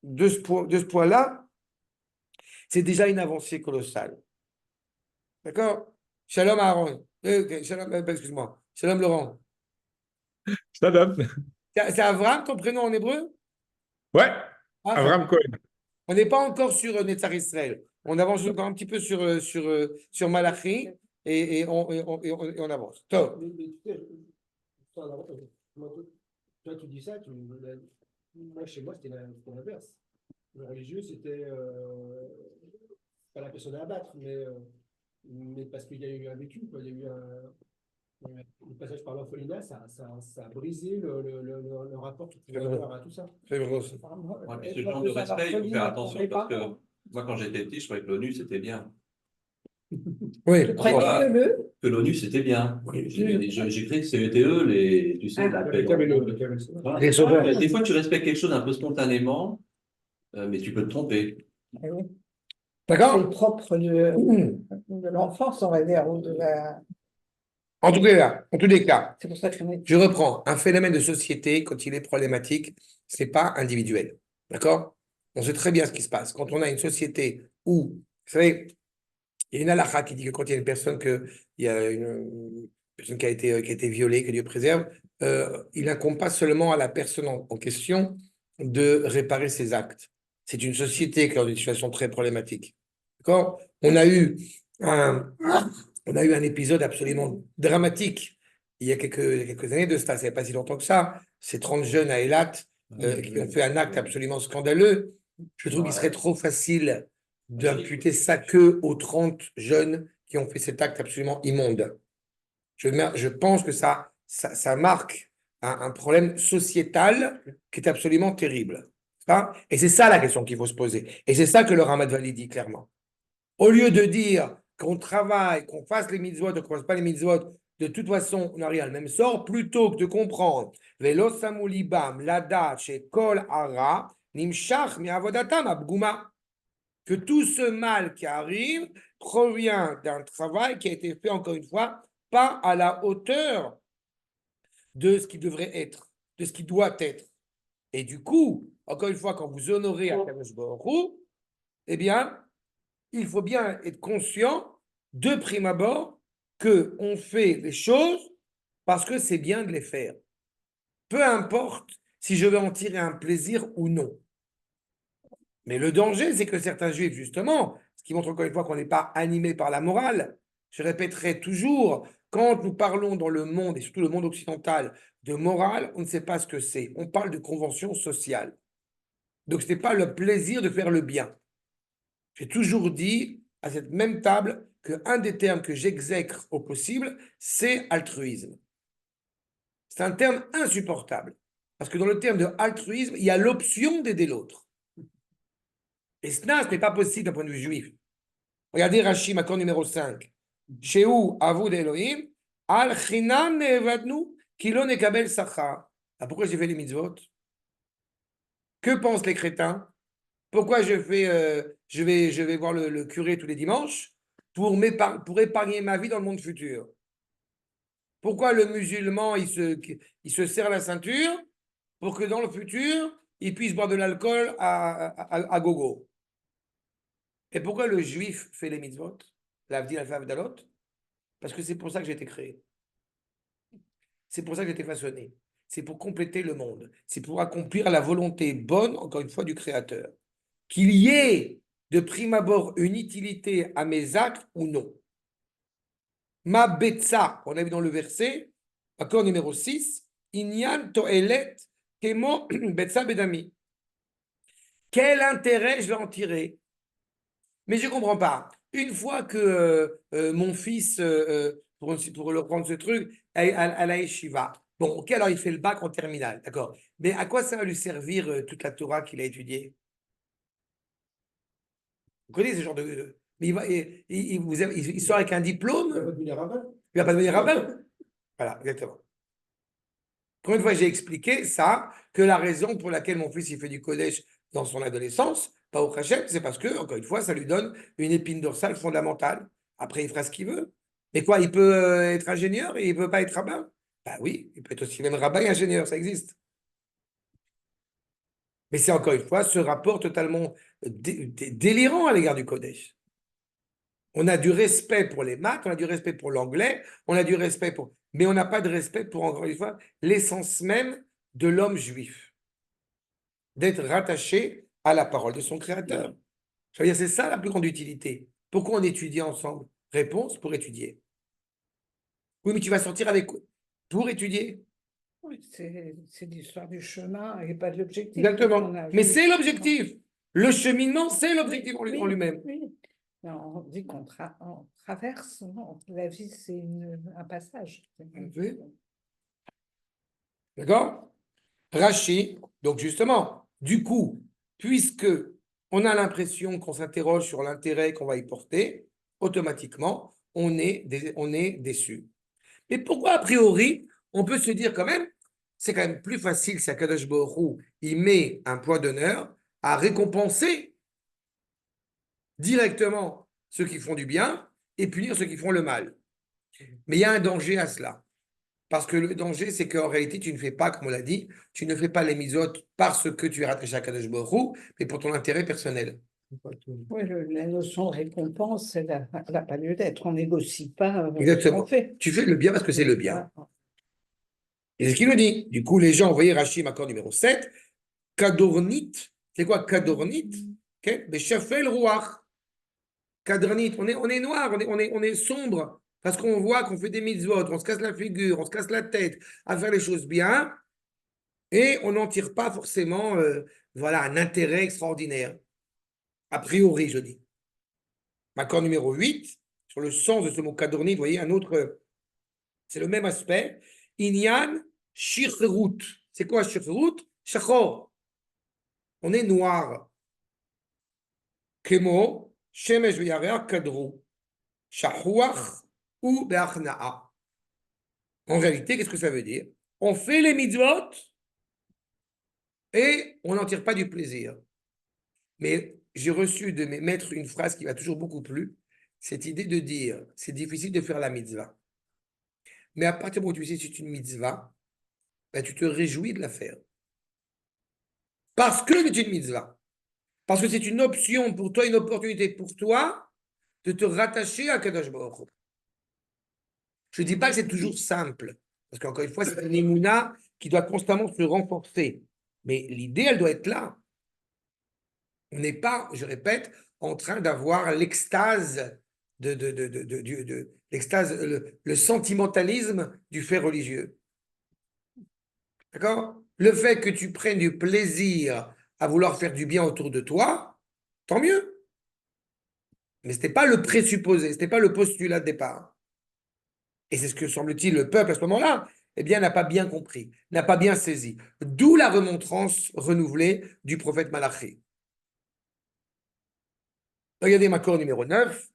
de ce point-là, c'est déjà une avancée colossale. D'accord? Shalom Aaron. Shalom, excuse-moi. Shalom Laurent. Shalom. C'est Avram ton prénom en hébreu? Ouais, Ah, Avraham Cohen. on n'est pas encore sur Netzar Israël. On avance encore un petit peu sur Malachi et on avance. Top. Mais tu sais, toi, tu dis ça, moi, chez moi, c'était l'inverse. Le religieux, c'était pas la personne à abattre, mais parce qu'il y a eu un vécu, quoi. Il y a eu le passage par l'orphelinat, ça a brisé le rapport qu'il pouvait avoir à tout ça. C'est vrai. Ouais, mais ce genre de respect, il faut faire attention parce que moi, quand j'étais petit, je croyais que l'ONU, c'était bien. Oui. Je croyais Voilà. que le. Que l'ONU, c'était bien. Oui. J'ai cru que c'était eux, tu sais, la paix. Voilà. Les sauveurs. Des fois, tu respectes quelque chose un peu spontanément, mais tu peux te tromper. Eh oui. C'est D'accord? propre de l'enfance, on va dire, ou de la. En tous les cas, C'est pour ça que je reprends. Un phénomène de société, quand il est problématique, ce n'est pas individuel. D'accord? On sait très bien ce qui se passe. Quand on a une société où, vous savez, il y a une halakha qui dit que quand il y a une personne, il y a une personne qui a été violée, que Dieu préserve, il n'incombe pas seulement à la personne en question de réparer ses actes. C'est une société qui est dans une situation très problématique. D'accord? On a eu un épisode absolument dramatique il y a quelques années de ça, c'est pas si longtemps que ça. Ces 30 jeunes à Eilat qui ont fait un acte absolument scandaleux. Je trouve qu'il serait trop facile d'imputer ça que aux 30 jeunes qui ont fait cet acte absolument immonde. Je pense que ça marque un problème sociétal qui est absolument terrible. Et c'est ça la question qu'il faut se poser. Et c'est ça que le Ramad Vali dit clairement. Au lieu de dire qu'on travaille, qu'on fasse les mitzvot, qu'on ne fasse pas les mitzvot, de toute façon, on arrive à le même sort, plutôt que de comprendre Velo samu libam, ladat, kol ara, nimshach mi avodatam abguma, que tout ce mal qui arrive provient d'un travail qui a été fait, encore une fois, pas à la hauteur de ce qui devrait être, de ce qui doit être. Et du coup, encore une fois, quand vous honorez Akadosh Baruch Hu, eh bien, il faut bien être conscient, de prime abord, qu'on fait les choses parce que c'est bien de les faire. Peu importe si je vais en tirer un plaisir ou non. Mais le danger, c'est que certains juifs, justement, ce qui montre encore une fois qu'on n'est pas animé par la morale, je répéterai toujours, quand nous parlons dans le monde, et surtout le monde occidental, de morale, on ne sait pas ce que c'est. On parle de convention sociale. Donc, ce n'est pas le plaisir de faire le bien. J'ai toujours dit à cette même table qu'un des termes que j'exècre au possible, c'est altruisme. C'est un terme insupportable. Parce que dans le terme de altruisme, il y a l'option d'aider l'autre. Et cela, ce n'est pas possible d'un point de vue juif. Regardez Rashi, accord numéro 5. Chez où, à vous d'Elohim, Al chinam ne'evadnu kilo nekabel sachar. Ah, pourquoi j'ai fait les mitzvot? Que pensent les crétins? Pourquoi je vais voir le curé tous les dimanches pour épargner ma vie dans le monde futur? Pourquoi le musulman, il se serre la ceinture pour que dans le futur, il puisse boire de l'alcool à gogo? Et pourquoi le juif fait les mitzvot? L'avdil al-Favdalot? Parce que c'est pour ça que j'ai été créé. C'est pour ça que j'ai été façonné. C'est pour compléter le monde. C'est pour accomplir la volonté bonne, encore une fois, du Créateur. Qu'il y ait de prime abord une utilité à mes actes ou non. Ma betsa, on a vu dans le verset, accord numéro 6, Inyan toelet kemo betsa bedami. Quel intérêt je vais en tirer? Mais je ne comprends pas. Une fois que mon fils, pour le prendre ce truc, à la yeshiva, bon, ok, alors il fait le bac en terminale, d'accord. Mais à quoi ça va lui servir toute la Torah qu'il a étudiée? Vous connaissez ce genre de. Mais il sort avec un diplôme, Il va devenir rabbin. il ne va pas devenir rabbin. Voilà, exactement. Combien de fois j'ai expliqué ça, que la raison pour laquelle mon fils il fait du collège dans son adolescence, pas au Hachem, c'est parce que, encore une fois, ça lui donne une épine dorsale fondamentale. Après, il fera ce qu'il veut. Mais quoi, il peut être ingénieur et il ne peut pas être rabbin? Ben oui, il peut être aussi même rabbin et ingénieur, ça existe. Mais c'est encore une fois ce rapport totalement délirant à l'égard du collège. On a du respect pour les maths, on a du respect pour l'anglais, on a du respect pour... Mais on n'a pas de respect pour, encore une fois, l'essence même de l'homme juif. D'être rattaché à la parole de son Créateur. Je veux dire, c'est ça la plus grande utilité. Pourquoi on étudie ensemble? Réponse, pour étudier. Oui, mais tu vas sortir avec... Pour étudier. Oui, c'est l'histoire du chemin et pas de l'objectif. Exactement. On a Mais vu- c'est l'objectif. Le cheminement, c'est l'objectif en Oui, lui-même. oui. Non, on dit on traverse, non, la vie, c'est un passage. Oui. D'accord? Rachi, donc justement, du coup, puisque on a l'impression qu'on s'interroge sur l'intérêt qu'on va y porter, automatiquement, on est déçu. Mais pourquoi, a priori, on peut se dire quand même, c'est quand même plus facile si Akadosh Baruch Hu, il met un point d'honneur à récompenser directement ceux qui font du bien et punir ceux qui font le mal. Mais il y a un danger à cela. Parce que le danger, c'est qu'en réalité, tu ne fais pas, comme on l'a dit, tu ne fais pas les misotes parce que tu es rattaché à Kadosh Baruch Hu, mais pour ton intérêt personnel. Oui, la notion de récompense, elle n'a pas lieu d'être. On négocie pas ce qu'on Exactement. fait. Tu fais le bien parce que c'est le bien. Voilà. Et c'est ce qu'il nous dit. Du coup, les gens, vous voyez, Rachim, accord numéro 7, Kadornit. C'est quoi Kadornit? Beshafel Ruach. Kadornit. On est noir, on est sombre. Parce qu'on voit qu'on fait des mitzvot, on se casse la figure, on se casse la tête à faire les choses bien. Et on n'en tire pas forcément voilà, un intérêt extraordinaire. A priori, je dis. Accord numéro 8, sur le sens de ce mot kadornit, vous voyez, un autre, c'est le même aspect. Inyan shirrut. C'est quoi shirrut? Shachor. On est noir. Kemo, shemesh v'yareach kadru. Shahuach ou be'achna'a. En réalité, qu'est-ce que ça veut dire? On fait les mitzvot et on n'en tire pas du plaisir. Mais j'ai reçu de mes maîtres une phrase qui m'a toujours beaucoup plu, cette idée de dire, c'est difficile de faire la mitzvah. Mais à partir du moment où tu sais que c'est une mitzvah, ben, tu te réjouis de la faire. Parce que c'est une mitzvah. Parce que c'est une option pour toi, une opportunité pour toi de te rattacher à Kadosh Baruch Hu. Je ne dis pas que c'est toujours simple, parce qu'encore une fois, c'est une émouna qui doit constamment se renforcer. Mais l'idée, elle doit être là. On n'est pas, je répète, en train d'avoir l'extase l'extase, le sentimentalisme du fait religieux. D'accord? Le fait que tu prennes du plaisir à vouloir faire du bien autour de toi, tant mieux. Mais ce n'était pas le présupposé, ce n'était pas le postulat de départ. Et c'est ce que, semble-t-il, le peuple à ce moment-là, eh bien, n'a pas bien compris, n'a pas bien saisi. D'où la remontrance renouvelée du prophète Malachi. Regardez ma cour numéro 9.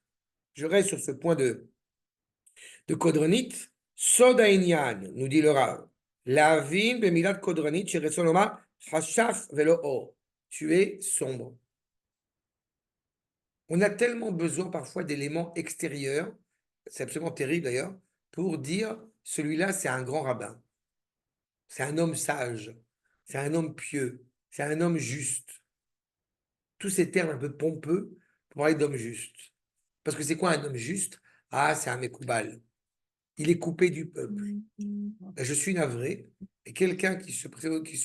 Je reste sur ce point de Kodronite, Soda Inyan, nous dit le Rav. Lavin bemilat kodranit sheretzonoma hashaf velo or. Tu es sombre. On a tellement besoin parfois d'éléments extérieurs, c'est absolument terrible d'ailleurs, pour dire celui-là c'est un grand rabbin, c'est un homme sage, c'est un homme pieux, c'est un homme juste. Tous ces termes un peu pompeux pour parler d'homme juste. Parce que c'est quoi un homme juste? Ah, c'est un Mekoubal. Il est coupé du peuple. Je suis navré. Et quelqu'un qui se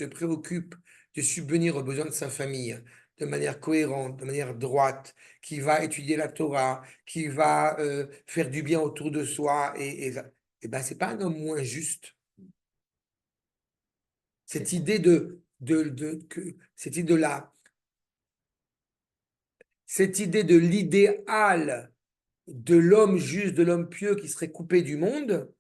préoccupe de subvenir aux besoins de sa famille de manière cohérente, de manière droite, qui va étudier la Torah, qui va faire du bien autour de soi, et ben, c'est pas un homme moins juste. Cette idée cette idée de l'idéal de l'homme juste, de l'homme pieux qui serait coupé du monde,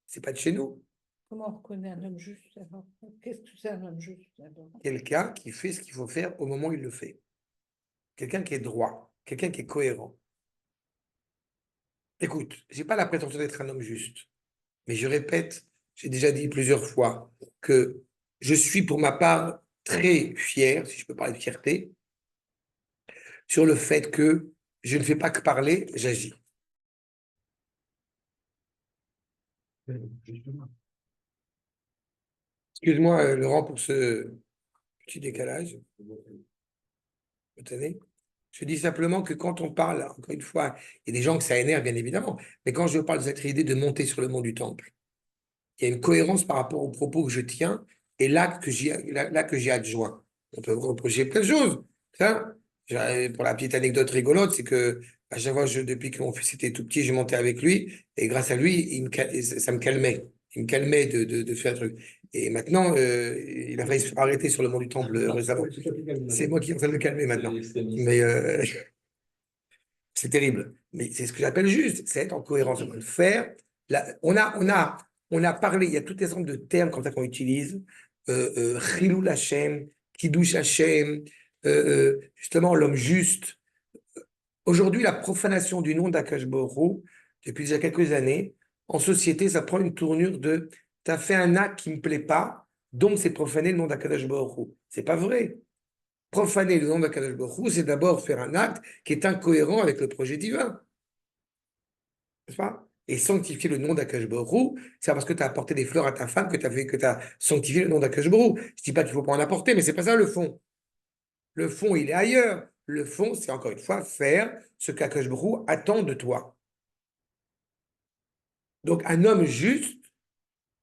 c'est pas de chez nous. Comment on reconnaît un homme juste alors? Qu'est-ce que c'est un homme juste d'abord? Quelqu'un qui fait ce qu'il faut faire au moment où il le fait. Quelqu'un qui est droit, quelqu'un qui est cohérent. Écoute, j'ai pas la prétention d'être un homme juste, mais je répète, j'ai déjà dit plusieurs fois que je suis pour ma part très fier, si je peux parler de fierté, sur le fait que je ne fais pas que parler, j'agis. Excuse-moi, Laurent, pour ce petit décalage. Je dis simplement que quand on parle, encore une fois, il y a des gens que ça énerve, bien évidemment, mais quand je parle de cette idée de monter sur le mont du Temple, il y a une cohérence par rapport aux propos que je tiens et l'acte que j'y adjoint. On peut me reprocher plein de choses. Ça, pour la petite anecdote rigolote, c'est que à chaque fois, depuis que mon fils était tout petit, je montais avec lui et grâce à lui, ça me calmait. Il me calmait de faire un truc. Et maintenant, il a failli se faire arrêter sur le mont du Temple récemment. C'est moi qui est en train de le calmer maintenant. Mais c'est terrible. Mais c'est ce que j'appelle juste, c'est être en cohérence. On va le faire. Là, on a parlé, il y a toutes les sortes de termes comme ça qu'on utilise. Chilul Hashem, Kiddush Hashem, justement l'homme juste. Aujourd'hui, la profanation du nom d'Akash Baruch Hu, depuis déjà quelques années, en société, ça prend une tournure de « tu as fait un acte qui ne me plaît pas, donc c'est profaner le nom d'Akash Baruch Hu ». C'est pas vrai. Profaner le nom d'Akadosh Baruch Hu, c'est d'abord faire un acte qui est incohérent avec le projet divin. N'est-ce pas? Et sanctifier le nom d'Akadosh Baruch Hu, c'est parce que tu as apporté des fleurs à ta femme que tu as sanctifié le nom d'Akadosh Baruch Hu. Je ne dis pas qu'il ne faut pas en apporter, mais ce n'est pas ça le fond. Le fond, il est ailleurs. Le fond, c'est encore une fois faire ce qu'Akadosh Baruch Hu attend de toi. Donc, un homme juste,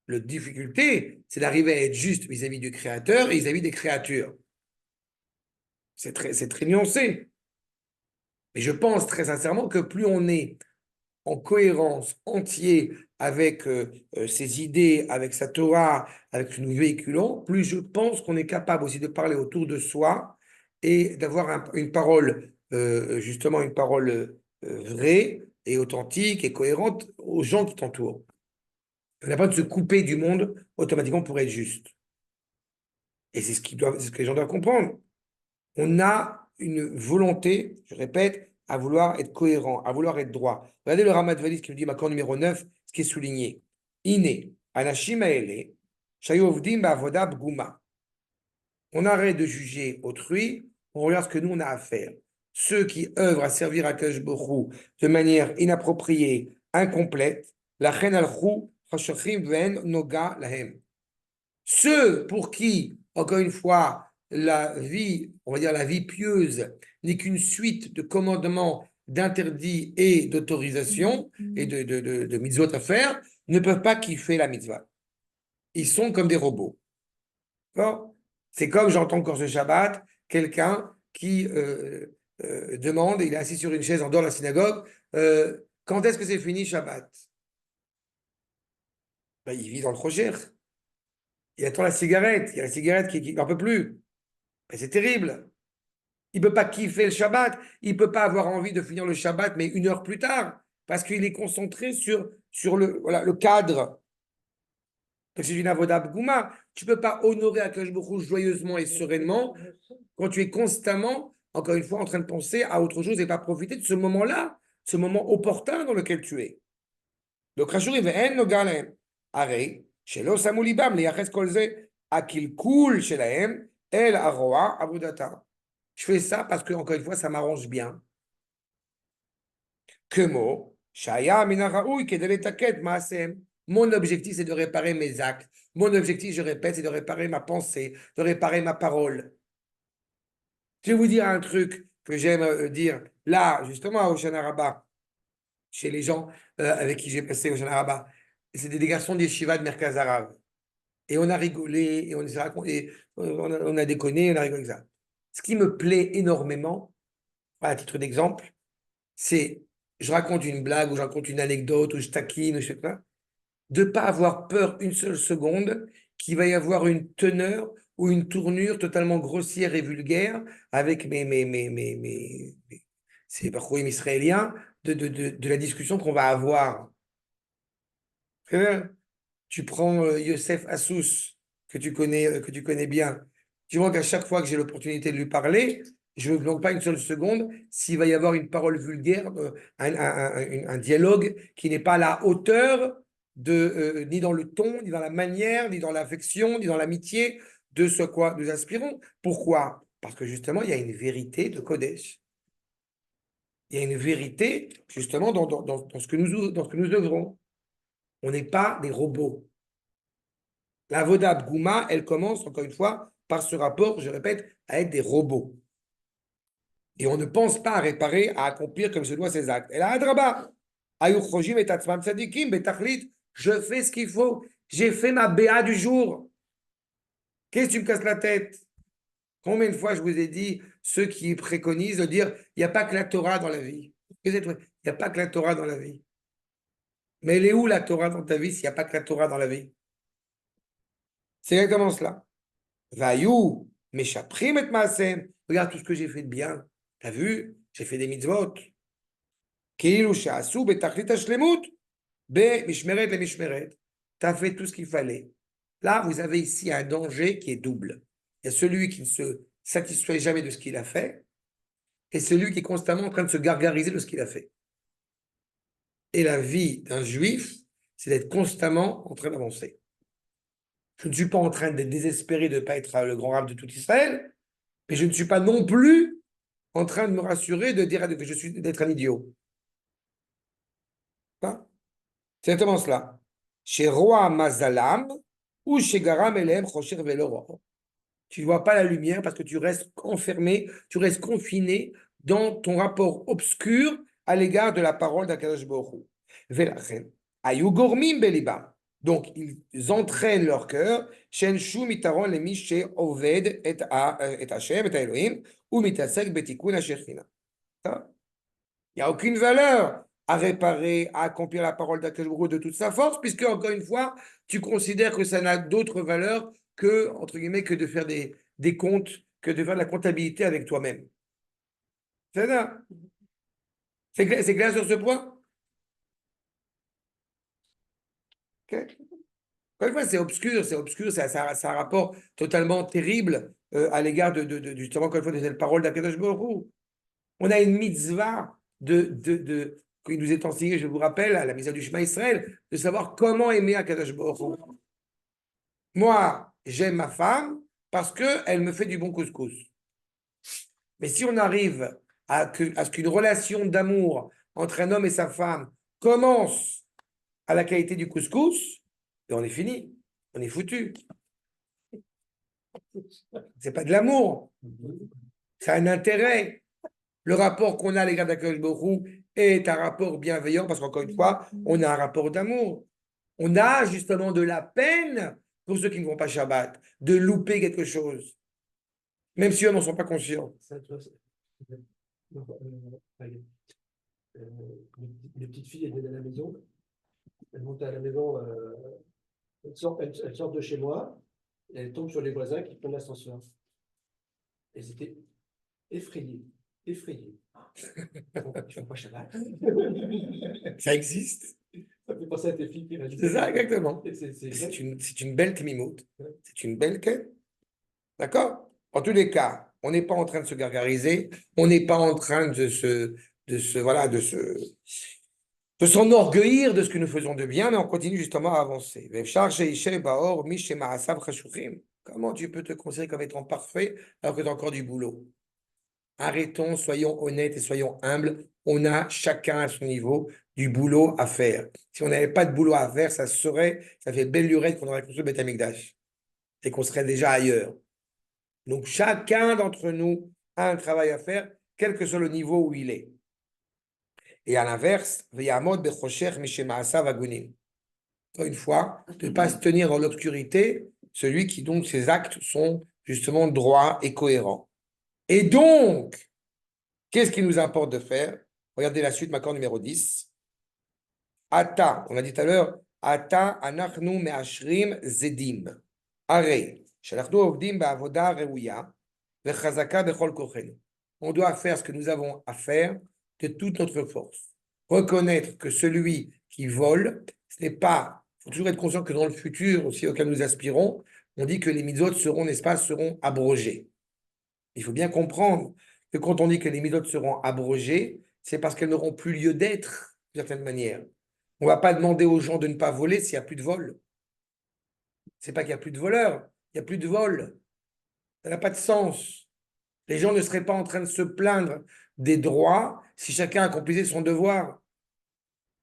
la difficulté, c'est d'arriver à être juste vis-à-vis du Créateur et vis-à-vis des créatures. C'est très nuancé. Mais je pense très sincèrement que plus on est en cohérence, entier avec ses idées, avec sa Torah, avec ce que nous véhiculons, plus je pense qu'on est capable aussi de parler autour de soi et d'avoir une parole, justement une parole vraie et authentique et cohérente aux gens qui t'entourent. On n'a pas de se couper du monde automatiquement pour être juste. Et c'est ce que les gens doivent comprendre. On a une volonté, je répète, à vouloir être cohérent, à vouloir être droit. Regardez le Ramat Valis qui nous dit, Makor numéro 9, ce qui est souligné. Iné, Anashim Aele, Shayovdim Ba'avoda Bgouma. On arrête de juger autrui, on regarde ce que nous on a à faire. Ceux qui œuvrent à servir à Akadosh Baruch Hu de manière inappropriée, incomplète, la chen al-chou, chashachim ven noga lahem. Ceux pour qui, encore une fois, la vie, on va dire la vie pieuse, n'est qu'une suite de commandements, d'interdits et d'autorisations et de mitzvot à faire, ne peuvent pas kiffer la mitzvah. Ils sont comme des robots. C'est comme j'entends encore ce Shabbat, quelqu'un qui demande, il est assis sur une chaise en dehors de la synagogue, quand est-ce que c'est fini Shabbat? Ben, il vit dans le Rocher. Il attend la cigarette. Il y a la cigarette qui n'en peut plus. Ben, c'est terrible. Il ne peut pas kiffer le Shabbat. Il ne peut pas avoir envie de finir le Shabbat, mais 1 heure plus tard, parce qu'il est concentré sur le cadre. C'est une avoda bgouma. Tu ne peux pas honorer Akadosh Baruch Hu joyeusement et sereinement quand tu es constamment, encore une fois, en train de penser à autre chose et pas profiter de ce moment-là, ce moment opportun dans lequel tu es. Donc, Rachou, il va en no galem. הרי שלא שמו ליבם לייחס כל זה, הקלקול שלהם אל הרוע עבודתם. Je fais ça parce que, encore une fois, ça m'arrange bien. כמו שהיה מן הראוי כדי לתקן את מעשיהם. Mon objectif, c'est de réparer mes actes. Mon objectif, je répète, c'est de réparer ma pensée, de réparer ma parole. Je vais vous dire un truc que j'aime dire là, justement, à Hoshana Rabbah, chez les gens avec qui j'ai passé Hoshana Rabbah. C'était des garçons des Shiva de Merkaz Arav. Et on a rigolé, et on s'est raconté, on a déconné, on a rigolé avec ça. Ce qui me plaît énormément, à titre d'exemple, c'est je raconte une blague ou je raconte une anecdote ou je taquine ou je sais pas, de ne pas avoir peur une seule seconde qu'il va y avoir une teneur ou une tournure totalement grossière et vulgaire avec ces Bachorim israéliens de la discussion qu'on va avoir. Tu prends Youssef Assous, que tu connais bien. Tu vois qu'à chaque fois que j'ai l'opportunité de lui parler, je ne bloque pas une seule seconde s'il va y avoir une parole vulgaire, un dialogue qui n'est pas à la hauteur ni dans le ton, ni dans la manière, ni dans l'affection, ni dans l'amitié de ce quoi nous aspirons. Pourquoi? Parce que justement, il y a une vérité de Kodesh. Il y a une vérité justement dans ce que nous œuvrons. On n'est pas des robots. La Voda Bgouma, elle commence, encore une fois, par ce rapport, je répète, à être des robots. Et on ne pense pas à réparer, à accomplir comme se doit ses actes. Et là, Adraba, je fais ce qu'il faut. J'ai fait ma BA du jour. Qu'est-ce que tu me casses la tête? Combien de fois je vous ai dit, ceux qui préconisent de dire, il n'y a pas que la Torah dans la vie. Il n'y a pas que la Torah dans la vie. Mais elle est où la Torah dans ta vie s'il n'y a pas que la Torah dans la vie? C'est exactement cela. Vayou, meshaprim et maasem. Regarde tout ce que j'ai fait de bien. T'as vu? J'ai fait des mitzvot. Kilu sha'asu betachlit hashlemut. Be mishmeret le mishmeret. T'as fait tout ce qu'il fallait. Là, vous avez ici un danger qui est double. Il y a celui qui ne se satisfait jamais de ce qu'il a fait et celui qui est constamment en train de se gargariser de ce qu'il a fait. Et la vie d'un juif, c'est d'être constamment en train d'avancer. Je ne suis pas en train d'être désespéré de ne pas être le grand rave de tout Israël, mais je ne suis pas non plus en train de me rassurer de dire que je suis d'être un idiot. Hein? C'est exactement cela. Chez Roi Mazalam ou chez Garam Elem Chosher Veloro. Tu ne vois pas la lumière parce que tu restes enfermé, tu restes confiné dans ton rapport obscur à l'égard de la parole d'Akadosh Baruch Hu. Velachen, ayu gormim belibam. Donc, ils entraînent leur cœur. Shen shu mitaron le mishe oved et Hashem et Elohim ou mitasek betikun hashechina. Il n'y a aucune valeur à réparer, à accomplir la parole d'Akadosh Baruch Hu de toute sa force, puisque, encore une fois, tu considères que ça n'a d'autre valeur que, entre guillemets, que de faire des comptes, que de faire de la comptabilité avec toi-même. C'est ça? C'est clair sur ce point? Okay. Encore une fois, c'est obscur, ça a un rapport totalement terrible à l'égard justement, encore une fois, de cette parole d'Akadosh Baruch Hu. On a une mitzvah qui nous est enseignée, je vous rappelle, à la mitzvah du Shema Israël, de savoir comment aimer Akadosh Baruch Hu. Moi, j'aime ma femme parce qu'elle me fait du bon couscous. Mais si on arrive à ce qu'une relation d'amour entre un homme et sa femme commence à la qualité du couscous, et on est fini, on est foutu. C'est pas de l'amour, c'est un intérêt. Le rapport qu'on a à l'égard d'Akadosh Baruch Hu est un rapport bienveillant parce qu'encore une fois, on a un rapport d'amour. On a justement de la peine pour ceux qui ne vont pas Shabbat, de louper quelque chose, même si eux n'en sont pas conscients. Les petites filles, elles venaient à la maison. Elles montaient à la maison, elles sortent de chez moi, et elles tombent sur les voisins qui prennent l'ascenseur. Elles étaient effrayées. Tu ne pas Shabbat. Ça existe. Ça fait penser à tes filles qui restent. C'est ça, exactement. C'est une belle timimout. C'est une belle quête. D'accord? En tous les cas, on n'est pas en train de se gargariser, on n'est pas en train de se de s'enorgueillir de ce que nous faisons de bien, mais on continue justement à avancer. Comment tu peux te considérer comme étant parfait alors que tu as encore du boulot? Arrêtons, soyons honnêtes et soyons humbles. On a chacun à son niveau du boulot à faire. Si on n'avait pas de boulot à faire, ça fait belle lurette qu'on aurait construit le Beth Amikdash et qu'on serait déjà ailleurs. Donc chacun d'entre nous a un travail à faire, quel que soit le niveau où il est. Et à l'inverse, encore une fois, de ne pas se tenir dans l'obscurité, celui qui donc ses actes sont justement droits et cohérents. Et donc, qu'est-ce qu'il nous importe de faire? Regardez la suite, maintenant numéro 10. Ata, on a dit tout à l'heure, Ata anachnu me'ashrim zedim. Arei, shalachnu ovdim ba'avoda reuya, vechazaka bechol kochenu. On doit faire ce que nous avons à faire de toute notre force. Reconnaître que celui qui vole, ce n'est pas, il faut toujours être conscient que dans le futur aussi auquel nous aspirons, on dit que les mitzvot seront, n'est-ce pas, seront abrogées. Il faut bien comprendre que quand on dit que les mitzvot seront abrogées, c'est parce qu'elles n'auront plus lieu d'être, d'une certaine manière. On ne va pas demander aux gens de ne pas voler s'il n'y a plus de vol. Ce n'est pas qu'il n'y a plus de voleurs, il n'y a plus de vol. Ça n'a pas de sens. Les gens ne seraient pas en train de se plaindre des droits si chacun accomplissait son devoir.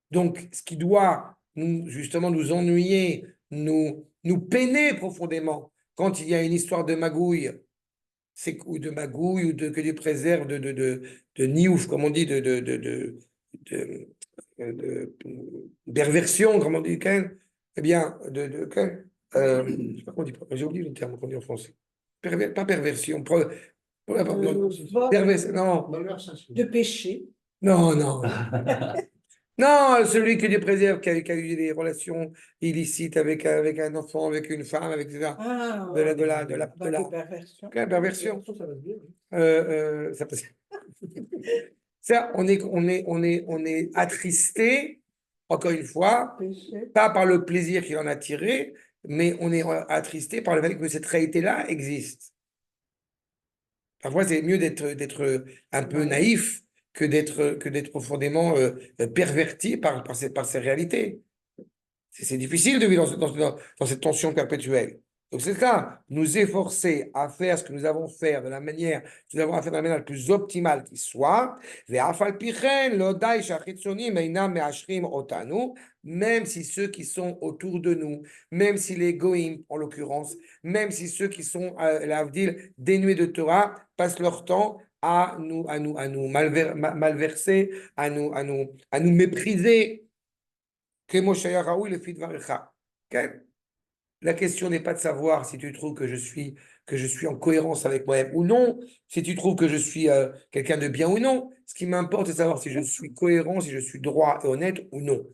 Donc, ce qui doit justement nous ennuyer, nous peiner profondément quand il y a une histoire de magouille, ou de magouille, ou que Dieu préserve de niouf, comme on dit, de perversion, comme on dit, eh bien, je sais pas comment on dit, j'ai oublié le terme qu'on dit en français. Pas perversion, non, De péché. non. Non, celui que Dieu préserve, qui a eu des relations illicites avec un enfant, avec une femme, avec etc. Ah, De la perversion. perversion. Ça va bien. Ça passe. Ça, on est attristé, encore une fois, Péché. pas par le plaisir qu'il en a tiré, mais on est attristé par le fait que cette réalité-là existe. Parfois, c'est mieux d'être un peu naïf que d'être profondément perverti par ces réalités. C'est difficile de vivre dans cette tension perpétuelle. Donc c'est ça, nous efforcer à faire ce que nous avons fait de la manière, nous avons à faire de la manière la plus optimale qui soit, même si ceux qui sont autour de nous, même si les goïms en l'occurrence, même si ceux qui sont l'avdil dénués de Torah passent leur temps à nous malverser, à nous mépriser. La question n'est pas de savoir si tu trouves que je suis en cohérence avec moi-même ou non, si tu trouves que je suis quelqu'un de bien ou non. Ce qui m'importe, c'est de savoir si je suis cohérent, si je suis droit et honnête ou non.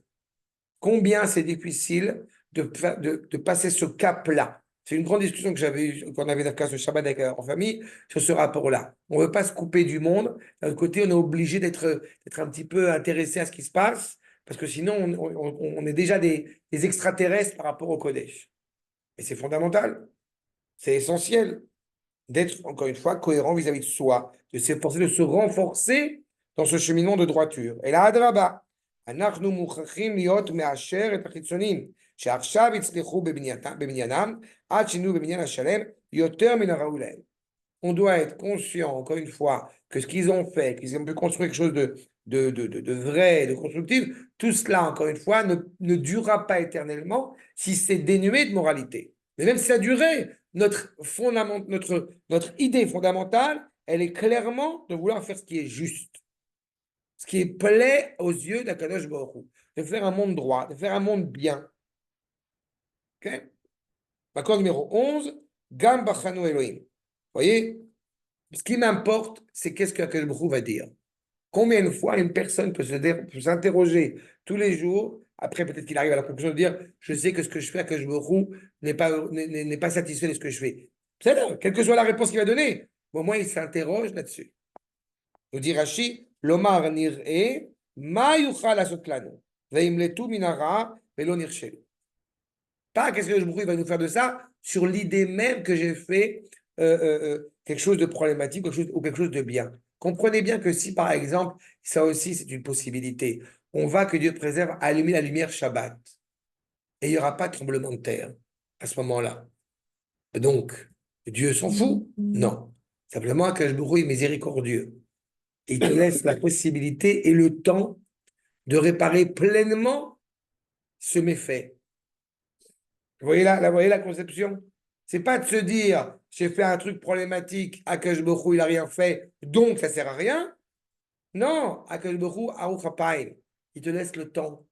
Combien c'est difficile de passer ce cap-là. C'est une grande discussion qu'on avait dans le cas de Shabbat en famille sur ce rapport-là. On ne veut pas se couper du monde. D'un autre côté, on est obligé d'être un petit peu intéressé à ce qui se passe, parce que sinon, on est déjà des extraterrestres par rapport au Kodesh. Et c'est fondamental, c'est essentiel d'être, encore une fois, cohérent vis-à-vis de soi, de s'efforcer de se renforcer dans ce cheminement de droiture. Et là, Adraba, אנחנו מוכרחים להיות מאשר את החיצונים, שעכשיו הצליחו בבניינם, עד שינו בבניין השלם, יותר מן הראוי להם. On doit être conscient, encore une fois, que ce qu'ils ont fait, qu'ils ont pu construire quelque chose de vrai, de constructif, tout cela, encore une fois, ne durera pas éternellement si c'est dénué de moralité. Mais même si ça durait, notre idée fondamentale, elle est clairement de vouloir faire ce qui est juste, ce qui plaît aux yeux d'Akadosh Baruch Hu, de faire un monde droit, de faire un monde bien. Ok? Accord numéro 11, Gam Bachanu Elohim. Vous voyez, ce qui m'importe, c'est qu'est-ce qu'Akadosh Baruch Hu va dire. Combien de fois une personne peut s'interroger tous les jours, après peut-être qu'il arrive à la conclusion de dire, je sais que ce que je fais, Akadosh Baruch Hu n'est pas satisfait de ce que je fais. C'est là, quelle que soit la réponse qu'il va donner, au moins il s'interroge là-dessus. Nous dit Rashi, Lomar nir'e, ma yuchal asot lanu, ve'imletu minara, ve'lo nirshelu. Pas qu'est-ce que le bruit va nous faire de ça, sur l'idée même que j'ai fait quelque chose de problématique ou quelque chose de bien. Comprenez bien que si, par exemple, ça aussi c'est une possibilité, on va, que Dieu préserve, allumer la lumière Shabbat. Et il n'y aura pas de tremblement de terre à ce moment-là. Donc, Dieu s'en fout? Non. Simplement, Akash Baruch Hu est miséricordieux. Et il te laisse la possibilité et le temps de réparer pleinement ce méfait. Vous voyez la conception? C'est pas de se dire, j'ai fait un truc problématique, Akash Baruch Hu, il n'a rien fait, donc ça sert à rien. Non, Akash Baruch Hu, Aruch Hapayim. Il te laisse le temps.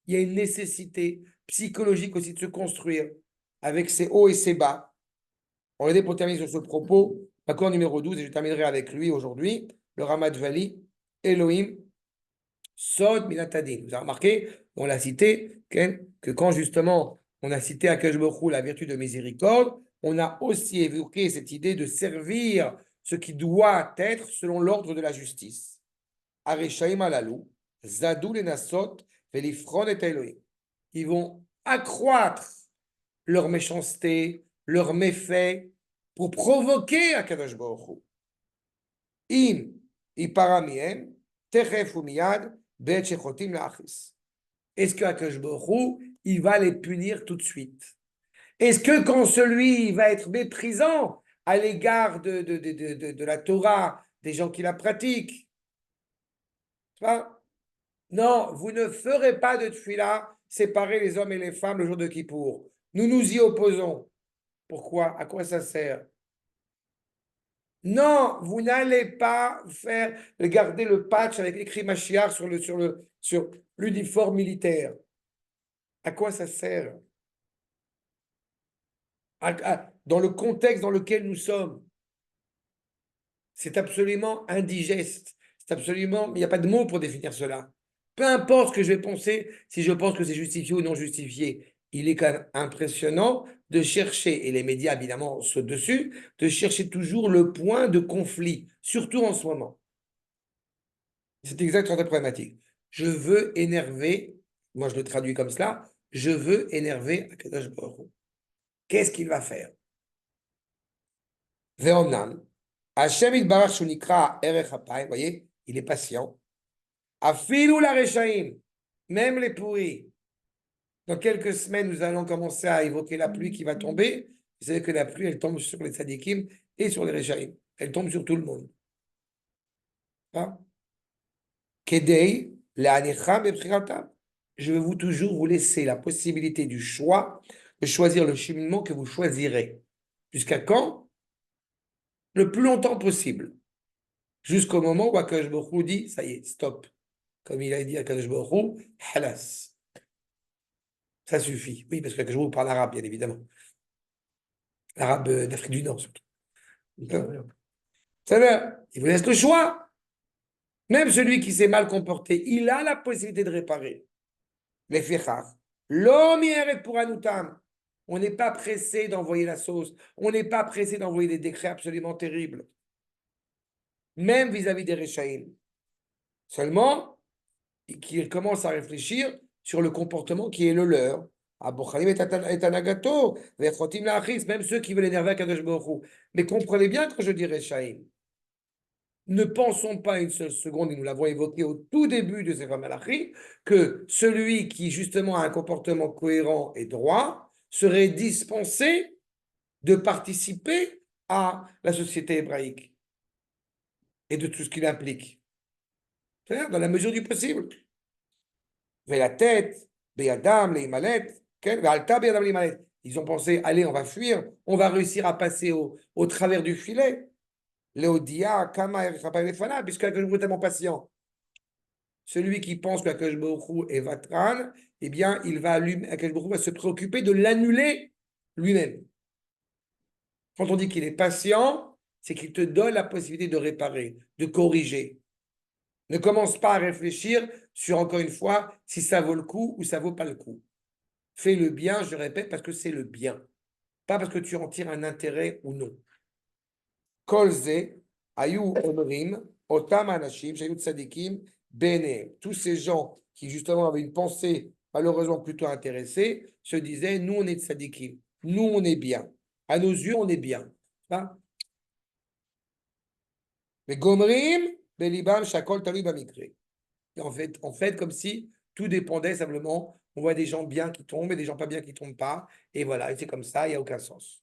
Il y a une nécessité psychologique aussi de se construire avec ses hauts et ses bas. On va aider pour terminer sur ce propos, l'accord numéro 12, et je terminerai avec lui aujourd'hui, le Ramat Vali, Elohim, Sod Minatadin. Vous avez remarqué, on l'a cité, que quand justement on a cité à Baruch Hu la vertu de miséricorde, on a aussi évoqué cette idée de servir ce qui doit être selon l'ordre de la justice. Areshaim alalou, Zadou les Nasot, Velifron et Elohim. Ils vont accroître leur méchanceté, leurs méfaits, pour provoquer Akadosh Baruch Hu. Im iparamiem, techef umiyad, bet shechotim la'achis. Est-ce que Akadosh Baruch Hu, il va les punir tout de suite? Est-ce que quand celui va être méprisant à l'égard de la Torah, des gens qui la pratiquent, non, vous ne ferez pas de tefila séparer les hommes et les femmes le jour de Kippour. Nous nous y opposons. Pourquoi? À quoi ça sert? Non, vous n'allez pas garder le patch avec écrit Mashiach sur l'uniforme militaire. À quoi ça sert? Dans le contexte dans lequel nous sommes, c'est absolument indigeste. C'est absolument, il n'y a pas de mots pour définir cela. Peu importe ce que je vais penser, si je pense que c'est justifié ou non justifié, il est quand même impressionnant de chercher, et les médias évidemment sautent dessus, de chercher toujours le point de conflit, surtout en ce moment. C'est exactement la problématique. Je veux énerver, moi je le traduis comme cela, je veux énerver Akadosh Baruch Hu. Qu'est-ce qu'il va faire? Ve'omnam, Hashem itbarach shunikra erech hapayim, voyez, il est patient. Afilou la rechaim, même les pourris. Dans quelques semaines, nous allons commencer à évoquer la pluie qui va tomber. Vous savez que la pluie, elle tombe sur les tzadikim et sur les rechaim. Elle tombe sur tout le monde. Kedei, le'anicham bepchiratam. Je vais toujours vous laisser la possibilité du choix, de choisir le cheminement que vous choisirez. Jusqu'à quand? Le plus longtemps possible. Jusqu'au moment où Akadosh Baruch Hu dit, ça y est, stop. Comme il a dit à Akadosh Baruch Hu, halas. Ça suffit. Oui, parce que je vous parle arabe, bien évidemment. L'arabe d'Afrique du Nord, surtout. Ça va, il vous laisse le choix. Même celui qui s'est mal comporté, il a la possibilité de réparer. Les fichar. L'homme est pour Anoutam. On n'est pas pressé d'envoyer la sauce. On n'est pas pressé d'envoyer des décrets absolument terribles. Même vis-à-vis des Rechaïm. Seulement, qu'il commence à réfléchir sur le comportement qui est le leur. Même ceux qui veulent énerver Akadosh Baruch Hu. Mais comprenez bien quand je dis Rechaïm. Ne pensons pas une seule seconde, et nous l'avons évoqué au tout début de Sefer Malachi, que celui qui justement a un comportement cohérent et droit serait dispensé de participer à la société hébraïque et de tout ce qu'il implique. C'est-à-dire dans la mesure du possible. Mais la tête, Beyadam, les Imalet, ils ont pensé, allez, on va fuir, on va réussir à passer au travers du filet. Léodia, Kama, puisque Akadosh Baruch Hu est tellement patient. Celui qui pense que Akadosh Baruch Hu est Vatran, eh bien, Akadosh Baruch Hu va se préoccuper de l'annuler lui-même. Quand on dit qu'il est patient, c'est qu'il te donne la possibilité de réparer, de corriger. Ne commence pas à réfléchir sur, encore une fois, si ça vaut le coup ou ça vaut pas le coup. Fais le bien, je répète, parce que c'est le bien. Pas parce que tu en tires un intérêt ou non. Kolze, Ayu Omrim, Otam Anashim, Shayut Sadikim, Bene. Tous ces gens qui, justement, avaient une pensée malheureusement plutôt intéressée, se disaient, nous, on est Sadikim. Nous, on est bien. À nos yeux, on est bien. Mais Gomrim, Belibam, Shakol, Talib, Amikre. En fait, comme si tout dépendait simplement, on voit des gens bien qui tombent et des gens pas bien qui tombent pas. Et voilà, et c'est comme ça, il n'y a aucun sens.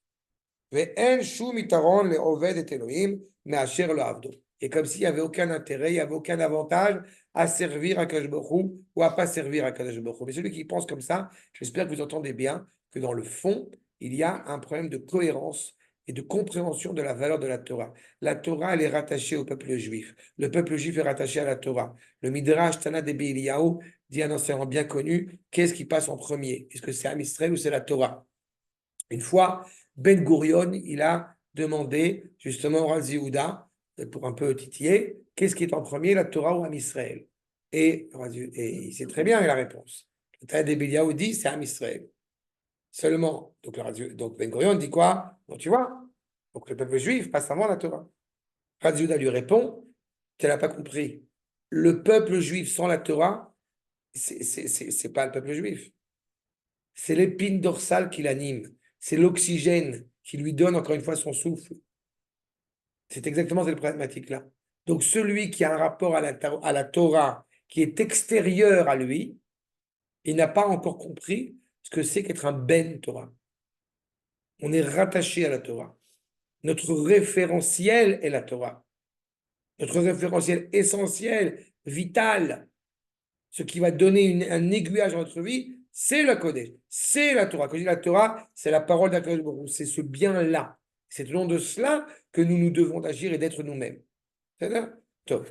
ואין שום יתרון לעובד את אלוהים מאשר לעבדו. Et comme s'il n'y avait aucun intérêt, il n'y avait aucun avantage à servir à Kadosh Baruch Hu ou à pas servir à Kadosh Baruch Hu. Mais celui qui pense comme ça, j'espère que vous entendez bien que dans le fond, il y a un problème de cohérence et de compréhension de la valeur de la Torah. La Torah, elle est rattachée au peuple juif. Le peuple juif est rattaché à la Torah. Le Midrash Tana de Eliyahu dit un enseignement bien connu, qu'est-ce qui passe en premier? Est-ce que c'est Am Israël ou c'est la Torah? Une fois, Ben Gurion, il a demandé justement au Rav Yehuda, pour un peu titiller, qu'est-ce qui est en premier, la Torah ou Am Israël? Et il sait très bien la réponse. Le Tana de Eliyahu dit, c'est Am Israël. Seulement, donc Ben Gurion dit quoi? Donc tu vois, donc le peuple juif passe avant la Torah. Rav Yehuda lui répond, tu n'as pas compris. Le peuple juif sans la Torah, c'est pas le peuple juif. C'est l'épine dorsale qui l'anime. C'est l'oxygène qui lui donne encore une fois son souffle. C'est exactement cette problématique-là. Donc celui qui a un rapport à la Torah qui est extérieur à lui, il n'a pas encore compris ce que c'est qu'être un Ben Torah. On est rattaché à la Torah. Notre référentiel est la Torah. Notre référentiel essentiel, vital, ce qui va donner un aiguillage à notre vie, c'est le Kodesh, c'est la Torah. Quand je dis la Torah, c'est la parole d'Akadosh Baruch Hu, c'est ce bien-là. C'est au nom de cela que nous devons d'agir et d'être nous-mêmes. C'est-à-dire,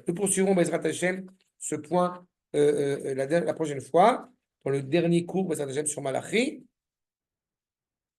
nous poursuivrons Bezrat Hashem ce point la prochaine fois, dans le dernier cours Bezrat Hashem sur Malachi.